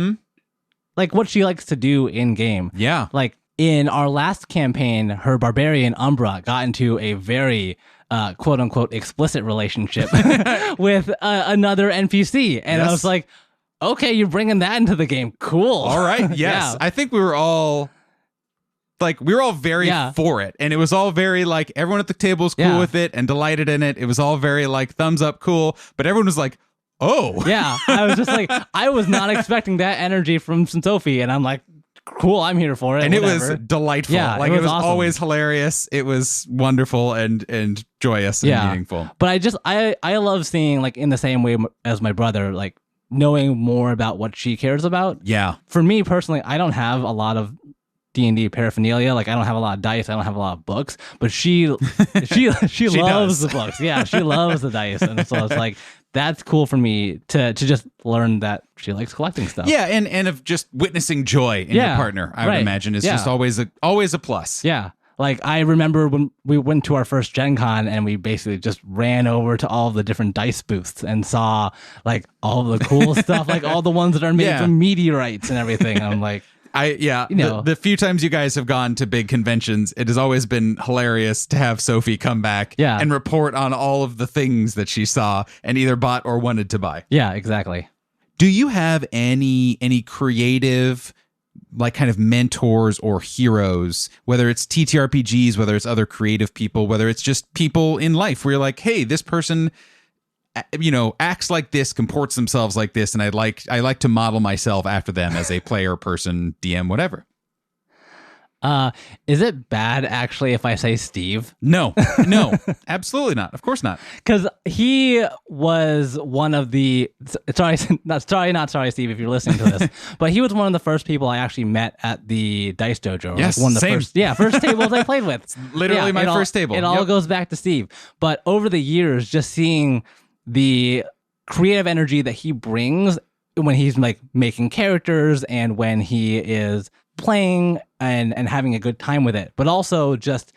she likes to do in game. Yeah. Like in our last campaign, her barbarian Umbra got into a very quote unquote explicit relationship with another NPC. And I was like, okay, you're bringing that into the game. Cool. All right. Yes. Yeah. I think we were all very for it. And it was all very like, everyone at the table was cool with it and delighted in it. It was all very like thumbs up, cool. But everyone was like, oh. Yeah. I was just like, I was not expecting that energy from Sophie. And I'm like, cool, I'm here for it. And whatever. It was delightful. Yeah, like it was awesome. Always hilarious. It was wonderful and joyous and meaningful. But I love seeing, like, in the same way as my brother, like knowing more about what she cares about. Yeah. For me personally, I don't have a lot of D&D paraphernalia. Like, I don't have a lot of dice. I don't have a lot of books. But she loves the books. Yeah, she loves the dice. And so it's like, that's cool for me to just learn that she likes collecting stuff. Yeah, and of just witnessing joy in your partner, I would imagine, is just always a plus. Yeah. Like, I remember when we went to our first Gen Con and we basically just ran over to all the different dice booths and saw, like, all the cool stuff, like all the ones that are made from meteorites and everything. And I'm like... the few times you guys have gone to big conventions, it has always been hilarious to have Sophie come back and report on all of the things that she saw and either bought or wanted to buy. Yeah, exactly. Do you have any creative, like, kind of mentors or heroes, whether it's TTRPGs, whether it's other creative people, whether it's just people in life where you're like, hey, this person, acts like this, comports themselves like this, and I like to model myself after them as a player, person, DM, whatever? Is it bad actually if I say Steve? No, absolutely not. Of course not. Because he was one of the sorry, not Steve, if you're listening to this, but he was one of the first people I actually met at the Dice Dojo. Yes, one of the same. first tables I played with. Literally my first table. It all goes back to Steve. But over the years, just seeing the creative energy that he brings when he's like making characters and when he is playing and having a good time with it, but also just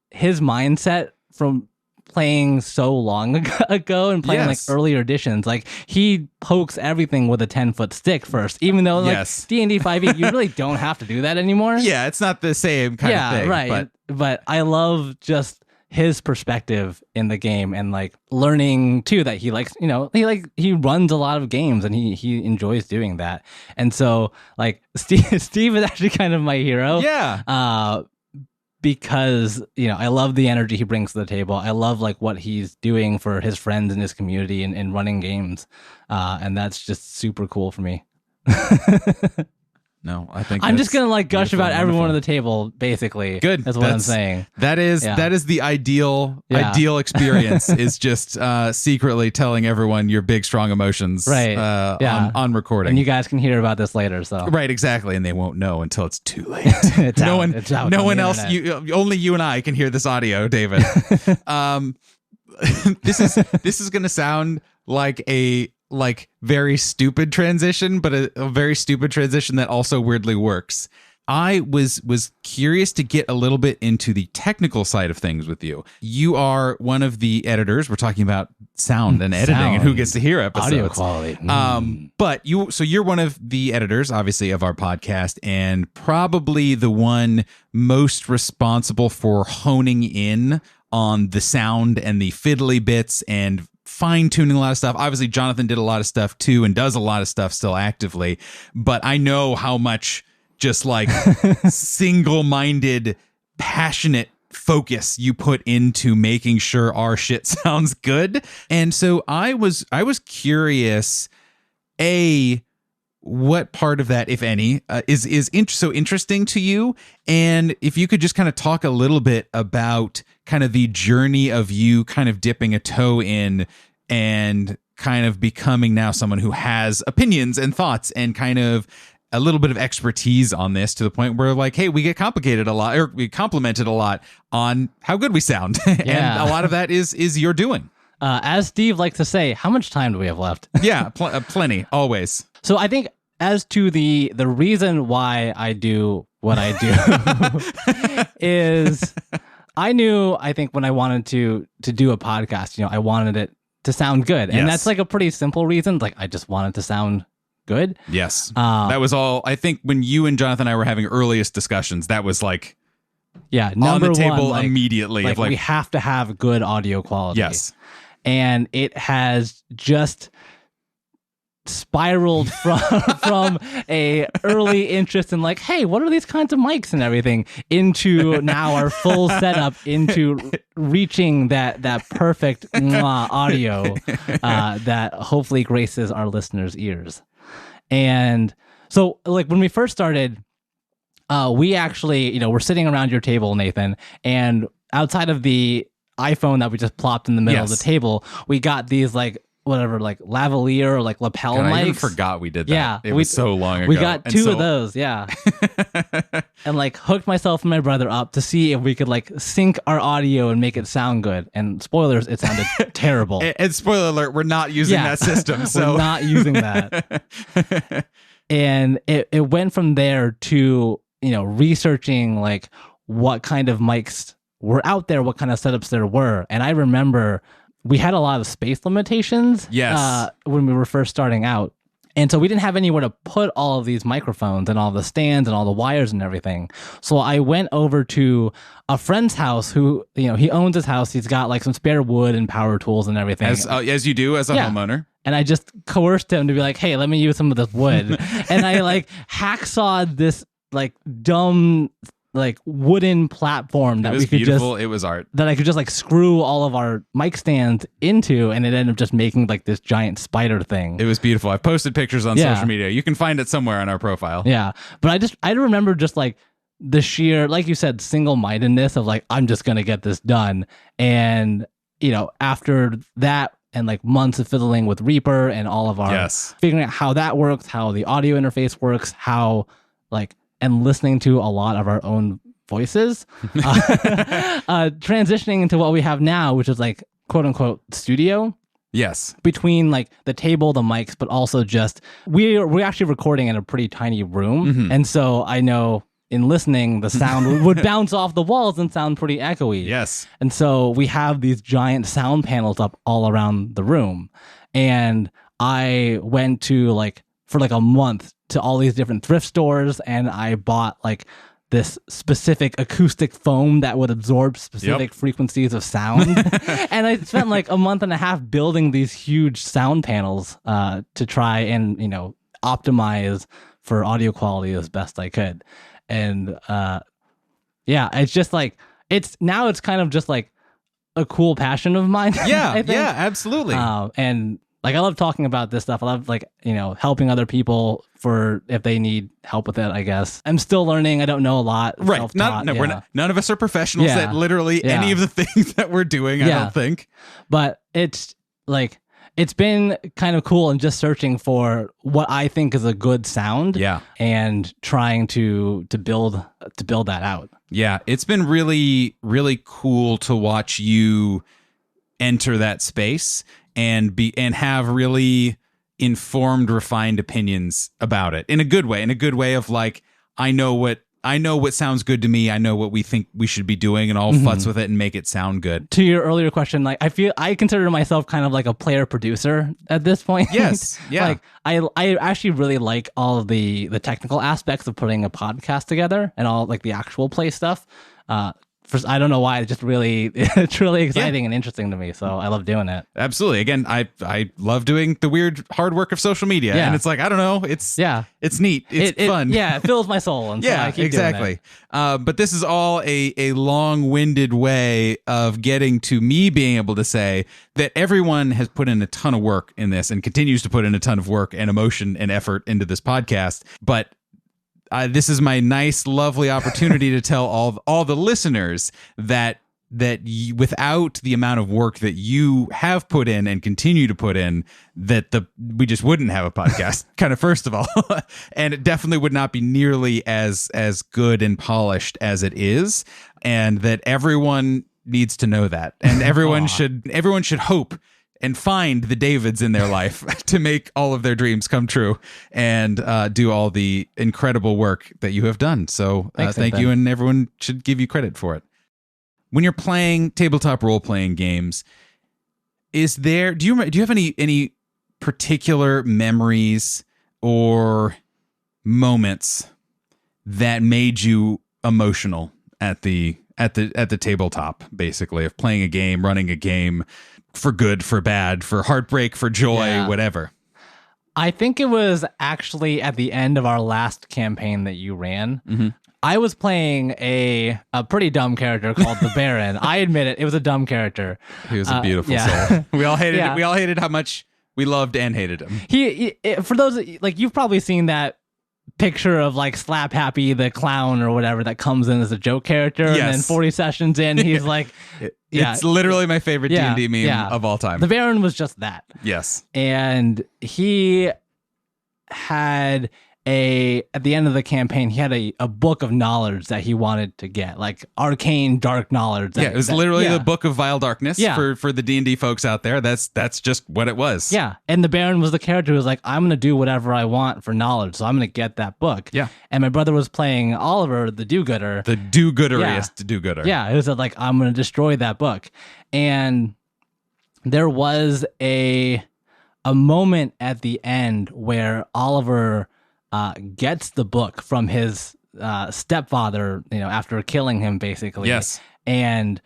his mindset from playing so long ago and playing like earlier editions. Like he pokes everything with a 10-foot stick first, even though like D&D 5e, you really don't have to do that anymore. Yeah, it's not the same kind of thing. Right. But I love just his perspective in the game and like learning too that he likes, he runs a lot of games and he enjoys doing that. And so like Steve is actually kind of my hero. Yeah. Because, I love the energy he brings to the table. I love like what he's doing for his friends and his community and running games. And that's just super cool for me. No, I think I'm just gonna like gush about everyone wonderful. at the table. Basically, good. That's what I'm saying. That is the ideal experience. Is just secretly telling everyone your big strong emotions, right? On recording, and you guys can hear about this later. So right, exactly, and they won't know until it's too late. No one else. Only you and I can hear this audio, David. This is gonna sound like a very stupid transition, but a very stupid transition that also weirdly works. I was curious to get a little bit into the technical side of things with you. You are one of the editors. We're talking about sound and editing and who gets to hear episodes. Audio quality. But you're one of the editors, obviously, of our podcast, and probably the one most responsible for honing in on the sound and the fiddly bits and fine-tuning a lot of stuff. Obviously, Jonathan did a lot of stuff too and does a lot of stuff still actively, but I know how much just like single-minded, passionate focus you put into making sure our shit sounds good. And so I was curious, what part of that, if any, is so interesting to you? And if you could just kind of talk a little bit about kind of the journey of you kind of dipping a toe in and kind of becoming now someone who has opinions and thoughts and kind of a little bit of expertise on this to the point where like, hey, we get complimented a lot on how good we sound. And a lot of that is your doing. As Steve likes to say, how much time do we have left? Yeah, plenty, always. So I think as to the reason why I do what I do is I think when I wanted to do a podcast, I wanted it to sound good. And that's like a pretty simple reason. Like I just wanted to sound good. Yes. That was all. I think when you and Jonathan and I were having earliest discussions, that was like on the table one, immediately. Like we have to have good audio quality. Yes. And it has just spiraled from a early interest in like, hey, what are these kinds of mics and everything, into now our full setup, into reaching that perfect audio that hopefully graces our listeners' ears. And so like when we first started, we actually, we're sitting around your table, Nathan, and outside of the iPhone that we just plopped in the middle of the table, we got these like whatever, like lavalier or like lapel mics. I even forgot we did that. Yeah, it was so long ago. We got two of those, and like hooked myself and my brother up to see if we could like sync our audio and make it sound good. And spoilers, it sounded terrible. And spoiler alert, we're not using that system. So we're not using that. And it went from there to researching like what kind of mics were out there, what kind of setups there were. And I remember we had a lot of space limitations when we were first starting out. And so we didn't have anywhere to put all of these microphones and all the stands and all the wires and everything. So I went over to a friend's house who, he owns his house. He's got like some spare wood and power tools and everything. As you do as a homeowner. And I just coerced him to be like, hey, let me use some of this wood. And I like hacksawed this like dumb like wooden platform that we could it was art that I could just like screw all of our mic stands into, and it ended up just making like this giant spider thing. It was beautiful. I've posted pictures on social media. You can find it somewhere on our profile. Yeah. But I remember just like the sheer, like you said, single-mindedness of like, I'm just going to get this done. And, after that and like months of fiddling with Reaper and all of our figuring out how that works, how the audio interface works, how and listening to a lot of our own voices, transitioning into what we have now, which is like quote unquote studio. Yes. Between like the table, the mics, but also just we're actually recording in a pretty tiny room. Mm-hmm. And so I know in listening, the sound would bounce off the walls and sound pretty echoey. Yes. And so we have these giant sound panels up all around the room. And I went to for a month to all these different thrift stores, and I bought this specific acoustic foam that would absorb specific frequencies of sound. And I spent a month and a half building these huge sound panels to try and, optimize for audio quality as best I could. And it's just it's kind of just a cool passion of mine. Yeah, I think. yeah, absolutely. And I love talking about this stuff. I love helping other people for if they need help with it, I guess. I'm still learning. I don't know a lot. Right. None of us are professionals at literally any of the things that we're doing, I don't think. But it's it's been kind of cool and just searching for what I think is a good sound. Yeah. And trying to build that out. Yeah. It's been really, really cool to watch you enter that space and have really informed, refined opinions about it in a good way of I know what sounds good to me. I know what we think we should be doing, and I'll futz with it and make it sound good. To your earlier question, I consider myself kind of like a player producer at this point. Yes. Yeah. I actually really like all of the technical aspects of putting a podcast together and all the actual play stuff. I don't know why, it's really exciting and interesting to me. So I love doing it. Absolutely. Again, I love doing the weird hard work of social media. Yeah. And it's I don't know, it's neat. It's fun. It fills my soul. And so I keep exactly. doing it. But this is all a long-winded way of getting to me being able to say that everyone has put in a ton of work in this and continues to put in a ton of work and emotion and effort into this podcast. But this is my nice, lovely opportunity to tell all the listeners that without the amount of work that you have put in and continue to put in, we just wouldn't have a podcast. Kind of first of all, and it definitely would not be nearly as good and polished as it is, and that everyone needs to know that, and everyone should hope and find the Davids in their life to make all of their dreams come true and do all the incredible work that you have done. So thank you, and everyone should give you credit for it. When you're playing tabletop role-playing games, do you have any particular memories or moments that made you emotional at the tabletop, basically, of playing a game, running a game? For good, for bad, for heartbreak, for joy, whatever. I think it was actually at the end of our last campaign that you ran. Mm-hmm. I was playing a pretty dumb character called the Baron. I admit it was a dumb character. He was a beautiful soul. We all hated it. We all hated how much we loved and hated him. He for those you've probably seen that picture of Slap Happy the clown or whatever that comes in as a joke character, and then 40 sessions in he's it's literally my favorite D&D meme of all time. The Baron was just that. Yes. And he had at the end of the campaign, he had a book of knowledge that he wanted to get, arcane dark knowledge. It was literally the book of vile darkness for the D&D folks out there. That's just what it was. Yeah. And the Baron was the character who was I'm going to do whatever I want for knowledge, so I'm going to get that book. Yeah. And my brother was playing Oliver, the do-gooder. The do-gooderiest do-gooder. Yeah. It was I'm going to destroy that book. And there was a moment at the end where Oliver gets the book from his stepfather, after killing him, basically. Yes. And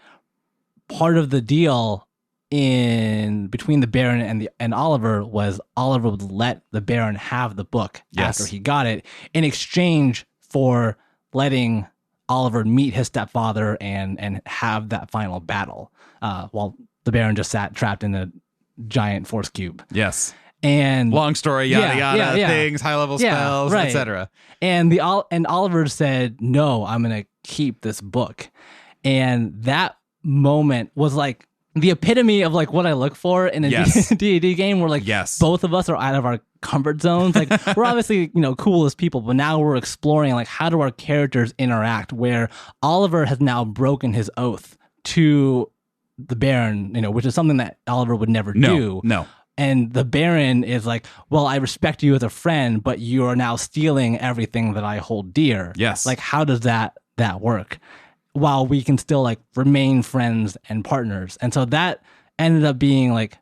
part of the deal between the Baron and Oliver was Oliver would let the Baron have the book after he got it, in exchange for letting Oliver meet his stepfather and have that final battle, while the Baron just sat trapped in a giant force cube. Yes. And long story, yada yada, things, high level spells, right. etc. And Oliver said, "No, I'm gonna keep this book." And that moment was like the epitome of like what I look for in a D&D game, where like both of us are out of our comfort zones. Like we're obviously, cool as people, but now we're exploring like how do our characters interact, where Oliver has now broken his oath to the Baron, which is something that Oliver would never do. No. And the Baron is like, well, I respect you as a friend, but you are now stealing everything that I hold dear. Yes. Like, how does that work? While we can still like remain friends and partners. And so that ended up being like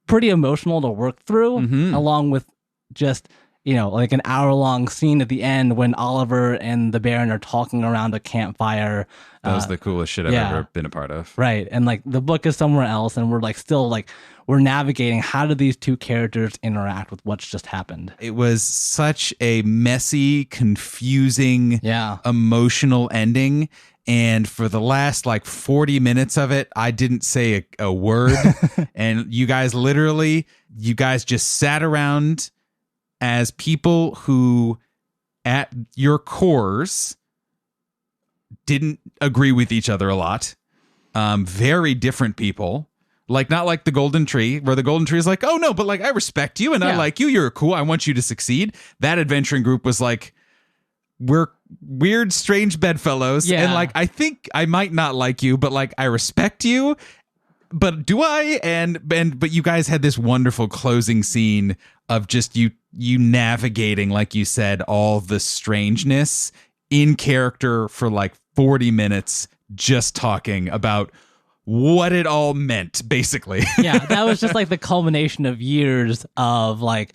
pretty emotional to work through, along with just, like an hour-long scene at the end when Oliver and the Baron are talking around a campfire. That was the coolest shit I've ever been a part of. Right. And like the book is somewhere else, and we're like still like we're navigating how do these two characters interact with what's just happened. It was such a messy, confusing, emotional ending. And for the last like 40 minutes of it, I didn't say a word. And you guys just sat around as people who at your cores didn't agree with each other a lot. Very different people. Like, not like the Golden Tree, where the Golden Tree is like, oh no, but like, I respect you and I like you. You're cool. I want you to succeed. That adventuring group was like, we're weird, strange bedfellows. And like, I think I might not like you, but like, I respect you. But do I? But you guys had this wonderful closing scene of just you navigating, like you said, all the strangeness in character for like 40 minutes, just talking about what it all meant, basically. That was just like the culmination of years of like,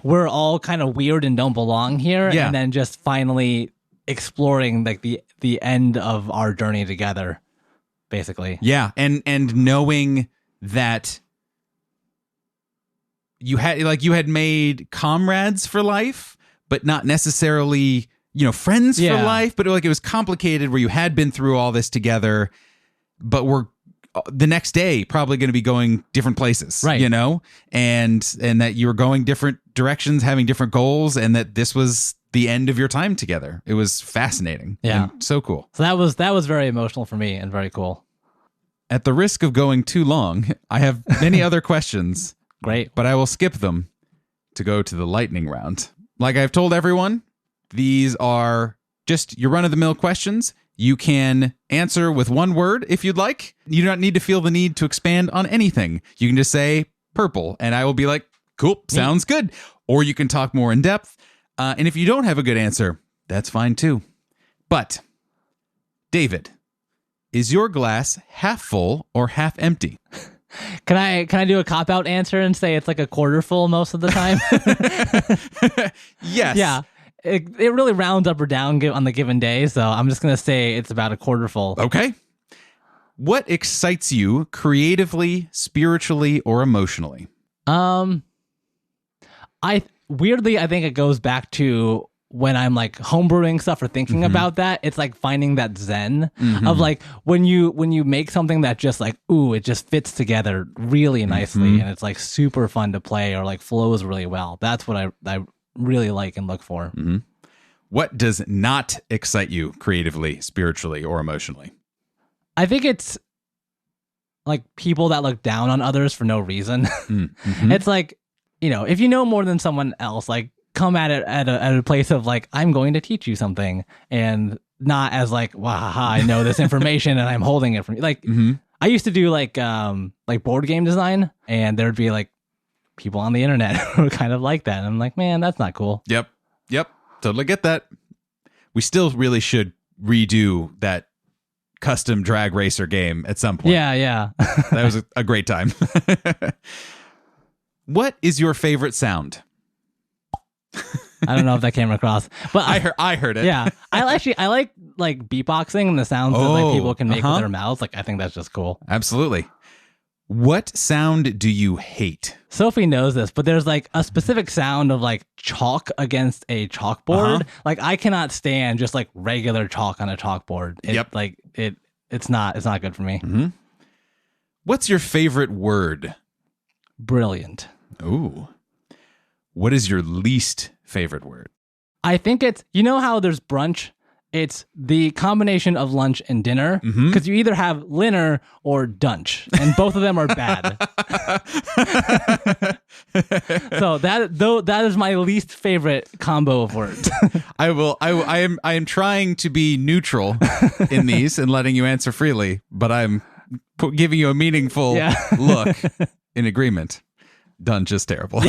we're all kind of weird and don't belong here. And then just finally exploring like the end of our journey together, basically. Yeah. And knowing that you had made comrades for life, but not necessarily, friends for life, but like it was complicated where you had been through all this together, but we're the next day probably going to be going different places, right? And that you were going different directions, having different goals, and that this was the end of your time together. It was fascinating. And so cool. So that was very emotional for me and very cool. At the risk of going too long, I have many other questions. Great. But I will skip them to go to the lightning round. Like I've told everyone, these are just your run-of-the-mill questions. You can answer with one word if you'd like. You do not need to feel the need to expand on anything. You can just say purple, and I will be like, cool, sounds good. Or you can talk more in depth. And if you don't have a good answer, that's fine too. But, David, is your glass half full or half empty? Can I do a cop-out answer and say it's like a quarter full most of the time? Yes. Yeah. It really rounds up or down on the given day, so I'm just going to say it's about a quarter full. Okay. What excites you creatively, spiritually, or emotionally? I think it goes back to when I'm like homebrewing stuff or thinking about that. It's like finding that zen of like when you make something that just like, ooh, it just fits together really nicely and it's like super fun to play or like flows really well. That's what I really like and look for. What does not excite you creatively, spiritually, or emotionally? I think it's like people that look down on others for no reason. It's like, if you know more than someone else, like come at it at a place of like, I'm going to teach you something, and not as like, wow, I know this information and I'm holding it from you. Like I used to do like board game design, and there'd be like people on the internet who are kind of like that. And I'm like, man, that's not cool. Yep. Totally get that. We still really should redo that custom drag racer game at some point. Yeah. That was a great time. What is your favorite sound? I don't know if that came across, but I heard it. Yeah. I like beatboxing and the sounds that like people can make with their mouths. Like, I think that's just cool. Absolutely. What sound do you hate? Sophie knows this, but there's like a specific sound of like chalk against a chalkboard. Like I cannot stand just like regular chalk on a chalkboard. It's not good for me. What's your favorite word? Brilliant. Ooh. What is your least favorite word? I think it's, you know how there's brunch? It's the combination of lunch and dinner, because you either have linner or dunch, and both of them are bad. So that is my least favorite combo of words. I am trying to be neutral in these and letting you answer freely, but I'm giving you a meaningful look in agreement. Dunch is terrible.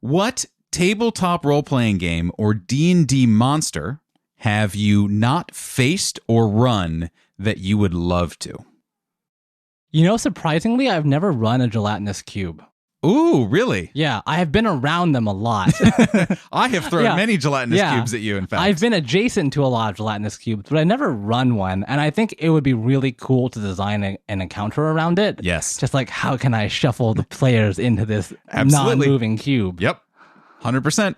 What tabletop role-playing game or D&D monster have you not faced or run that you would love to? You know, surprisingly, I've never run a gelatinous cube. Ooh, really? Yeah, I have been around them a lot. I have thrown many gelatinous cubes at you, in fact. I've been adjacent to a lot of gelatinous cubes, but I never run one. And I think it would be really cool to design an encounter around it. Yes. Just like, how can I shuffle the players into this non-moving cube? Yep. 100%.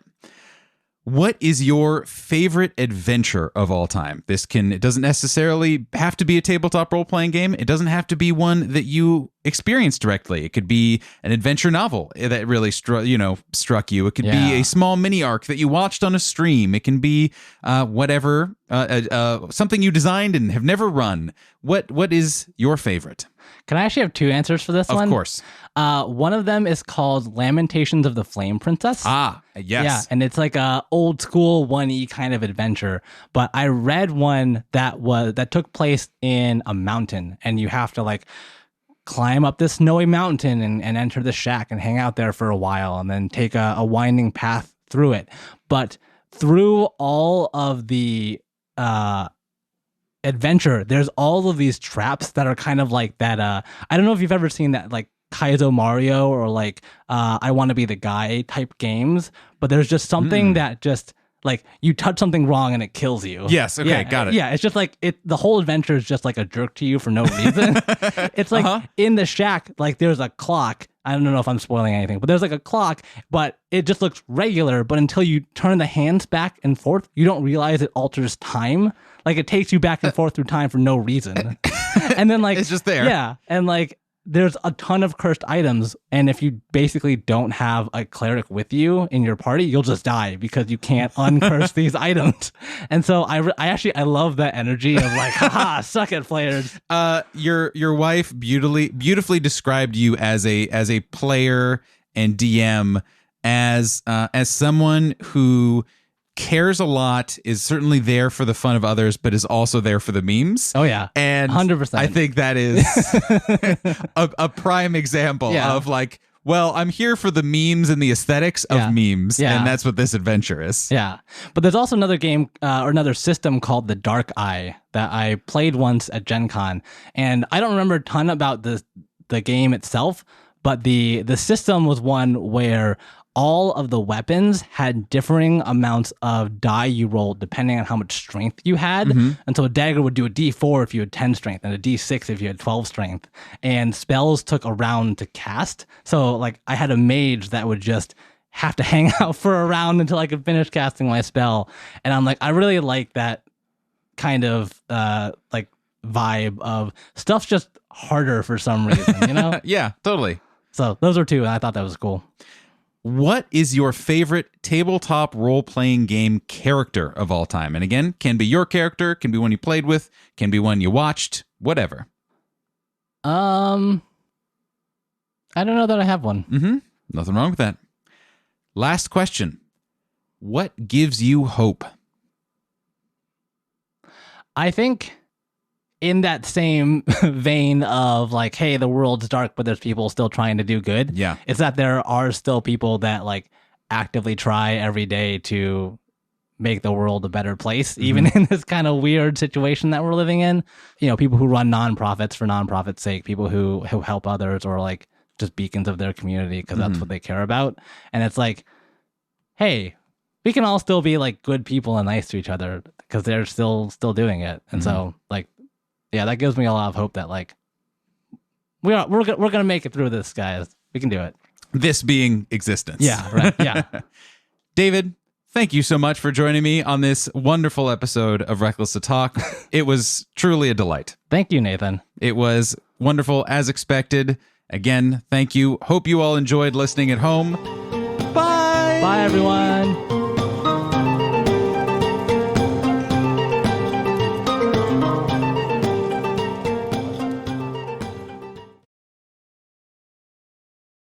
What is your favorite adventure of all time? It doesn't necessarily have to be a tabletop role-playing game. It doesn't have to be one that you experienced directly. It could be an adventure novel that really struck you. It could be a small mini arc that you watched on a stream. It can be whatever, something you designed and have never run. What is your favorite? Can I actually have two answers for this one? Of course. One of them is called Lamentations of the Flame Princess. Ah, yes. Yeah, and it's like a old school 1E kind of adventure. But I read one that took place in a mountain, and you have to like climb up this snowy mountain and enter the shack and hang out there for a while, and then take a winding path through it. But through all of the adventure, there's all of these traps that are kind of like that. I don't know if you've ever seen that, like Kaizo Mario or like I Want to Be the Guy type games, but there's just something that just like you touch something wrong and it kills you. Yes. Okay. Got it. Yeah. It's just like the whole adventure is just like a jerk to you for no reason. It's like in the shack, like there's a clock. I don't know if I'm spoiling anything, but there's like a clock, but it just looks regular. But until you turn the hands back and forth, you don't realize it alters time. Like it takes you back and forth through time for no reason. And then like, it's just there. Yeah. And like, there's a ton of cursed items. And if you basically don't have a cleric with you in your party, you'll just die because you can't uncurse these items. And so I love that energy of like, haha, suck it, players. Your wife beautifully described you as a player and DM as someone who cares a lot, is certainly there for the fun of others, but is also there for the memes. Oh yeah. And 100%. I think that is a prime example of like, well, I'm here for the memes and the aesthetics of memes. Yeah. And that's what this adventure is. Yeah. But there's also another game or another system called the Dark Eye that I played once at Gen Con. And I don't remember a ton about the game itself, but the system was one where all of the weapons had differing amounts of die you rolled depending on how much strength you had. And so a dagger would do a D4 if you had 10 strength and a D6 if you had 12 strength. And spells took a round to cast. So like I had a mage that would just have to hang out for a round until I could finish casting my spell. And I'm like, I really like that kind of like vibe of stuff's just harder for some reason, you know? Yeah, totally. So those are two, and I thought that was cool. What is your favorite tabletop role-playing game character of all time? And again, can be your character, can be one you played with, can be one you watched, whatever. I don't know that I have one. Nothing wrong with that. Last question. What gives you hope? I think in that same vein of like, hey, the world's dark, but there's people still trying to do good. Yeah. It's that there are still people that like actively try every day to make the world a better place, even in this kind of weird situation that we're living in. You know, people who run nonprofits for nonprofit's sake, people who help others or like just beacons of their community because that's what they care about. And it's like, hey, we can all still be like good people and nice to each other because they're still doing it. And so like, yeah, that gives me a lot of hope that like we're gonna make it through this, guys. We can do it. This being existence. Yeah, right. Yeah. David, thank you so much for joining me on this wonderful episode of Reckless to Talk. It was truly a delight. Thank you, Nathan. It was wonderful as expected. Again, thank you. Hope you all enjoyed listening at home. Bye. Bye, everyone.